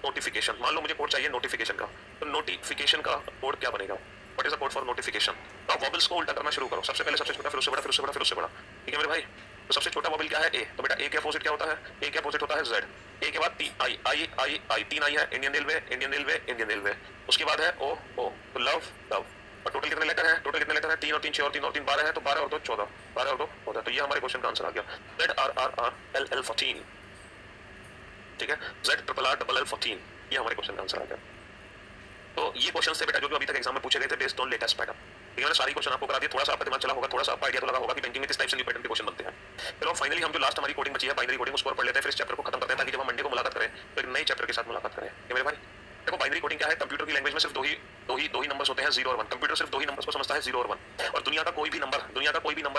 notification? मान लो मुझे कोड चाहिए नोटिफिकेशन का, तो नोटिफिकेशन का कोड क्या बनेगा? What is the code for notification? तो आप वोवेल्स को उल्टा करना शुरू करो। सबसे पहले सबसे छोटा, फिर उससे बड़ा, फिर उससे बड़ा, फिर उससे बड़ा। ठीक है मेरे भाई? तो सबसे छोटा वोवेल क्या है? ए। तो बेटा ए के अपोजिट क्या होता है? ए के अपोजिट होता है Z। ए के बाद आई 3 आई है, इंडियन रेलवे। उसके बाद है O। तो लव। और टोटल कितने लेटर हैं? 3 और 3 6 और 3 और 3 12 है, तो 12 और 2 14, 12 और 2 14। तो ये हमारे क्वेश्चन का आंसर आ गया, ZRRRLL 14। ठीक है, ZRRRL 14, ये हमारे क्वेश्चन का आंसर आ गया। तो ये क्वेश्चन से बेटा जो अभी तक एग्जाम में पूछे गए थे, बेस्ड ऑन लेटेस्ट पैटर्न। ठीक है, मैंने सारी क्वेश्चन आपको करा दिए। थोड़ा सा आपका दिमाग चला होगा, थोड़ा सा आपका आइडिया तो लगा होगा कि बैंकिंग में किस टाइप से न्यू पैटर्न के क्वेश्चन बनते हैं। चलो फाइनली हम जो लास्ट हमारी कोडिंग बची है, बाइनरी कोडिंग, उसको और पढ़ लेते हैं, फिर इस चैप्टर को खत्म करते हैं, ताकि जब हम मंडे को मुलाकात करें तो एक नए चैप्टर के साथ मुलाकात करें। ये मेरे भाई, देखो बाइनरी कोडिंग क्या है? कंप्यूटर की लैंग्वेज में सिर्फ दो ही नंबर्स होते हैं, 0 और 1। कंप्यूटर सिर्फ 2 ही नंबर्स को समझता है, 0 और 1। और दुनिया का कोई भी नंबर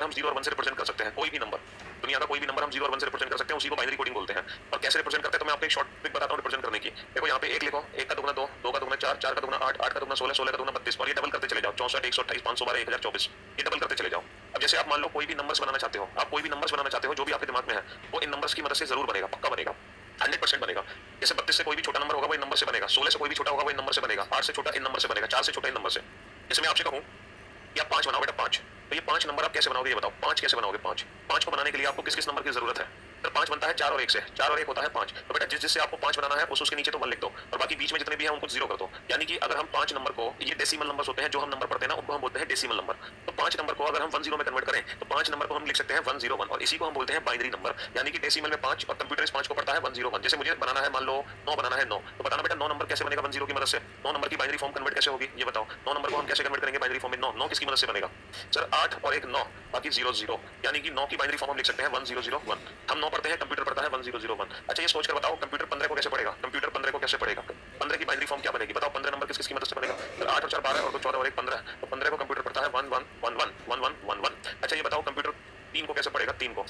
हम 0 और 1 से रिप्रेजेंट कर सकते हैं। कोई भी नंबर, दुनिया का कोई भी नंबर हम 0 और 1 से रिप्रेजेंट कर सकते हैं, उसी को बाइनरी कोडिंग बोलते हैं। और कैसे रिप्रेजेंट करते हैं तो मैं आपको एक शॉर्ट ट्रिक बताता हूँ रिप्रेजेंट करने की। देखो यहाँ पे 1 लिखो, 1 का दुगना 2, 2 का दुगना 4, 4 का दुगना 8, 8 का दुगना 16, 16 का दुगना 32, और ये डबल करते चले जाओ, 64 128 512 1024, ये डबल करते चले जाओ। अब जैसे आप मान लो कोई भी नंबर्स बनाना चाहते हो, आप कोई भी नंबर्स बनाना चाहते हो, जो भी आपके दिमाग में है, वो इन नंबर्स की मदद से जरूर बनेगा, पक्का बनेगा। 100% बनेगा। जैसे 32 से कोई भी छोटा नंबर होगा वो इन नंबर से बनेगा, 16 से कोई भी छोटा होगा वो इन नंबर से बनेगा, 8 से छोटा इन नंबर से बनेगा, 4 से छोटा इन नंबर से। जैसे मैं आपसे कहूं कि आप 5 बनाओ बेटा 5, तो ये 5 नंबर आप कैसे बनाओगे ये बताओ, 5 कैसे बनाओगे? 5 को बनाने के लिए आपको किस किस नंबर की जरूरत है? सर 5 बनता है 4 और 1 से, 4 और 1 होता है 5। तो बेटा जिस जिससे आपको 5 बनाना है उसके नीचे तो 1 लिख दो और बाकी बीच में जितने भी हैं उनको 0 कर दो। यानी कि अगर हम 5 नंबर को, ये डेसिमल नंबर्स होते हैं जो हम नंबर पढ़ते हैं ना उनको हम बोलते हैं डेसिमल नंबर। तो 5 नंबर को अगर हम 10 में कन्वर्ट करें तो 5 नंबर को हम लिख सकते हैं 101 और इसी को हम बोलते हैं बाइनरी नंबर। यानी कि डेसिमल में 5 और कंप्यूटर इस 5 को पढ़ता है 101। जैसे मुझे बनाना है मान लो 9 बनाना है 9, तो बताना बेटा 9 नंबर कैसे बनेगा 10 की मदद से? 9 नंबर की बाइनरी फॉर्म कन्वर्ट कैसे होगी ये बताओ? 9 नंबर को हम कैसे कन्वर्ट करेंगे बाइनरी फॉर्म में? 9 किसकी मदद से बनेगा? सर 8 और 1 9, बाकी 0 0, यानी कि 9 की बाइनरी फॉर्म हम लिख सकते हैं 1001। हम 9 पढ़ते हैं, कंप्यूटर पढ़ता है 1001। अच्छा ये सोचकर बताओ कंप्यूटर 15 को कैसे पढ़ेगा? कंप्यूटर 15 को कैसे पढ़ेगा? 15 की बाइनरी फॉर्म क्या बनेगी बताओ? 15 नंबर किस किसकी मदद से बनेगा? सर 8 और 4 12 और 2 14 और 1 15, तो 15 को कंप्यूटर पढ़ता है 1 1 1 1 1 1 1 1। अच्छा ये बताओ कंप्यूटर 3 को कैसे पढ़ेगा? 3 को।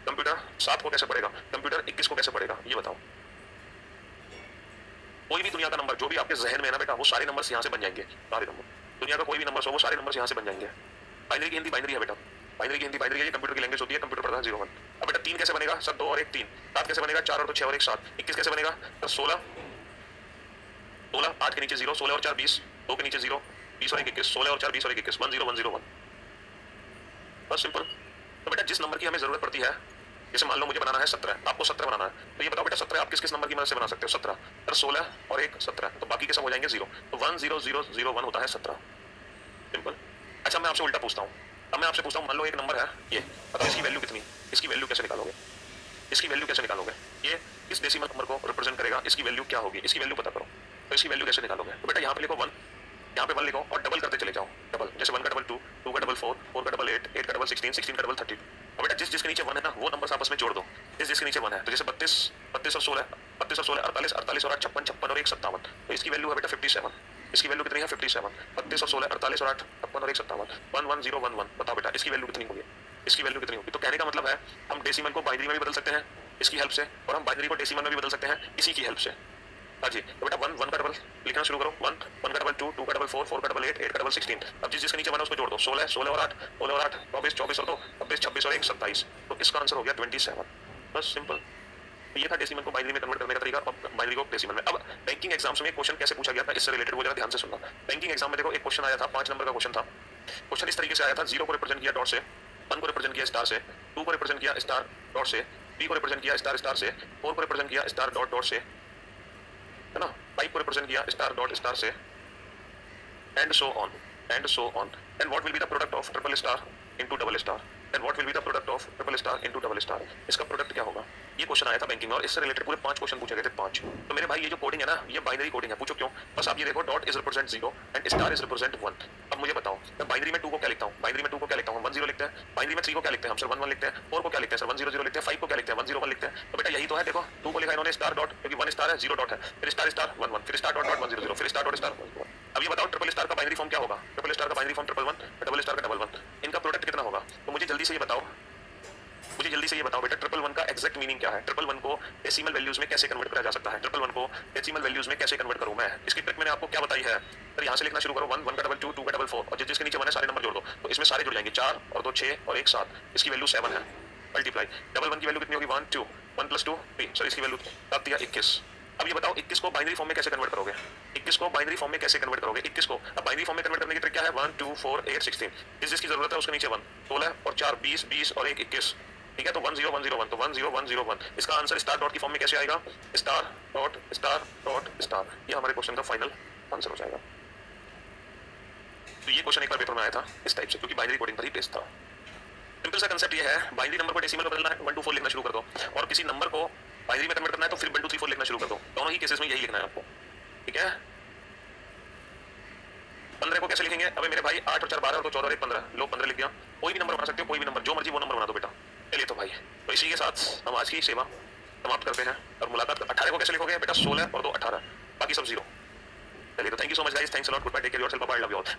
कंप्यूटर 7 को कैसे पढ़ेगा? कंप्यूटर 21 को कैसे पढ़ेगा ये बताओ? कोई भी दुनिया का नंबर जो भी आपके जहन में है ना बेटा, वो सारे नंबर्स यहाँ से बन जाएंगे। सारे नंबर दुनिया का कोई भी नंबर हो वो सारे नंबर्स यहाँ से बन जाएंगे। बाइनरी की हिंदी बाइनरी है बेटा, बाइनरी की हिंदी बाइनरी है, ये कंप्यूटर की लैंग्वेज होती है, कंप्यूटर पढ़ता है 0 1। अब बेटा 3 कैसे बनेगा? सर 2 और 1 3। 7 कैसे बनेगा? 4 और 2 6 और 1 7। 21 कैसे बनेगा? सर 16 16, 8 के नीचे 0, 16 और 4 20, 2 के नीचे 0, 20 और 1 21, 16 और 4 20 और 1 21, 10101। बस सिंपल। तो बेटा जिस नंबर की हमें जरूरत पड़ती है, जैसे मान लो मुझे बनाना है 17, आपको 17 बनाना है, तो ये बताओ बेटा 17 आप किस किस नंबर की मदद से बना सकते हो? 17 सर 16 और 1 17, तो बाकी के सब हो जाएंगे 0, तो 10001 होता है 17। सिंपल। अच्छा मैं आपसे उल्टा पूछता हूँ, अब मैं आपसे पूछता हूँ मान लो एक नंबर है ये, बताओ इसकी वैल्यू कितनी? इसकी वैल्यू कैसे निकालोगे? इसकी वैल्यू कैसे निकालोगे? ये इस डेसिमल नंबर को रिप्रेजेंट करेगा, इसकी वैल्यू क्या होगी? इसकी वैल्यू पता करो, तो इसकी वैल्यू कैसे निकालोगे? तो बेटा यहाँ पे लिखो 1, यहाँ पे 1 लिखो और डबल करते चले जाओ। डबल जैसे 1 का डबल 2, 2 का डबल 4, 4 का डबल 8, 8 का डबल 16, 16 का डबल 32। और बेटा जिस जिसके नीचे 1 है ना वो नंबर आपस में जोड़ दो, जिस जिसके नीचे 1 है। तो जैसे 32 32 और 16, 32 और 16 48, 48 और 8 56, 56 और 1 57, तो इसकी वैल्यू है बेटा 57। इसकी वैल्यू कितनी है? 57। 32 और 16 48 और 8 56 और 1 57, 11011। बताओ बेटा इसकी वैल्यू कितनी होगी? इसकी वैल्यू कितनी होगी? तो कहने का मतलब है हम डेसिमल को बाइनरी में भी बदल सकते हैं इसकी हेल्प से, और हम बाइनरी को डेसिमल में भी बदल सकते हैं इसी की हेल्प से। हाँ जी, तो बेटा 1 का डबल लिखना शुरू करो। 1 का डबल 2, 2 का डबल 4, 4 का डबल 8, 8 का डबल 16। अब जिस जिसके नीचे 1 है उसको जोड़ दो, 16 16 और 8, 16 और 8 24, 24 और 2 26, 26 और 1 27। तो इसका आंसर हो गया 27। बस सिंपल। ये था डेसिमल को बाइनरी में कन्वर्ट करने का तरीका और बाइनरी को डेसिमल में। अब बैंकिंग एग्जाम्स में एक क्वेश्चन कैसे पूछा गया था इससे रिलेटेड वो जरा ध्यान से सुनना। बैंकिंग एग्जाम में देखो एक क्वेश्चन आया था, 5 नंबर का क्वेश्चन था। क्वेश्चन इस तरीके से आया था, 0 को रिप्रेजेंट किया डॉट से, 1 को रिप्रेजेंट किया स्टार से, 2 को रिप्रेजेंट किया स्टार डॉट से, 3 को रिप्रेजेंट किया स्टार स्टार से, 4 को रिप्रेजेंट किया स्टार डॉट डॉट से, है ना, 5 को रिप्रेजेंट किया स्टार डॉट स्टार से, and so on and what will be the product of triple star into double star, and what will be the product of triple star into double star. इसका प्रोडक्ट क्या होगा? ये क्वेश्चन आया था बैंकिंग में और इससे रिलेटेड पूरे 5 क्वेश्चन पूछे गए थे 5। तो मेरे भाई ये जो कोडिंग है ना ये बाइनरी कोडिंग है। पूछो क्यों? बस आप ये देखो, dot is represent 0 and star is represent 1। अब मुझे बताओ मैं बाइनरी में 2 को क्या लिखता हूँ? बाइनरी में 2 को क्या लिखता हूँ? 1 0 लिखते हैं। बाइनरी में 3 को क्या लिखते हैं हम? सर 1 1 लिखते हैं। 4 को क्या लिखते हैं? सर 1 0 0 लिखते हैं। 5 को क्या लिखते हैं? 1 0 1 लिखते हैं। तो बेटा यही तो है, देखो 2 को लिखा इन्होंने स्टार डॉट, क्योंकि 1 स्टार है 0 डॉट है, फिर स्टार स्टार 1 1, फिर स्टार डॉट डॉट 1 0 0, फिर स्टार डॉट स्टार 1 1। अब ये बताओ ट्रिपल स्टार का बाइनरी फॉर्म क्या होगा? ट्रिपल स्टार का बाइनरी फॉर्म 1 1 1, डबल स्टार का 1 1। इनका प्रोडक्ट कितना होगा? तो मुझे जल्दी से ये बताओ, मुझे जल्दी से ये बताओ बेटा 1 1 का एग्जैक्ट मीनिंग क्या है? 1 1 को डेसिमल वैल्यूज में कैसे कन्वर्ट करा जा सकता है? 1 1 को डेसिमल वैल्यूज में कैसे कन्वर्ट करूं मैं? इसकी ट्रिक मैंने आपको क्या बताई है? तो यहाँ से लिखना शुरू करो, 1 1 का डबल 2, 2 का डबल 4 और जिसके नीचे 1 है सारे नंबर जोड़ दो, तो इसमें सारे जुड़ जाएंगे, 4 और 2 6 और 1 7। इसकी वैल्यू 7 है। मल्टीप्लाई डबल 1 की वैल्यू कितनी होगी? 1 2, 1 + 2 3, सर इसकी वैल्यू तब दिया 21। अब ये बताओ 21 को बाइनरी फॉर्म में कैसे कन्वर्ट करोगे? 21 को बाइनरी फॉर्म में कैसे कन्वर्ट करोगे? 21 को अब बाइनरी फॉर्म में कन्वर्ट करने की ट्रिक क्या है? 1 2 4 8 16, जिस जिसकी जरूरत है उसके नीचे 1, 16 और 4 20, 20 और 1 21। ठीक है, तो 1 0 1 0 1, तो 1 0 1 0 1। इसका आंसर स्टार डॉट की फॉर्म में कैसे आएगा? Star dot star dot star. ये हमारे क्वेश्चन का फाइनल आंसर हो जाएगा। तो ये क्वेश्चन एक बार पेपर में आया था इस टाइप से, क्योंकि बाइनरी कोडिंग पर ही बेस्ड था। सिंपल सा कंसेप्ट ये है, बाइनरी नंबर को डेसिमल में बदलना है, 1 2 4 लिखना शुरू कर दो, और किसी नंबर को बाइनरी में कन्वर्ट करना है तो फिर 1 2 3 4 लिखना शुरू कर दो। दोनों ही केसेस में यही लिखना है आपको। ठीक है, 15 को कैसे लिखेंगे? अबे मेरे भाई 8 और 4 12 और 2 14 और 1 15, लो 15 लिख दिया। कोई भी नंबर बना सकते हो, कोई भी नंबर, जो मर्जी वो नंबर बना दो बेटा। चलिए तो भाई, तो इसी के साथ हम आज की सेवा समाप्त करते हैं और मुलाकात। 18 को कैसे लिखोगे बेटा? 16 और 2 18, बाकी सब 0। चलिए तो thank you so much guys, thanks a lot, good bye, take care yourself, bye bye, love you all.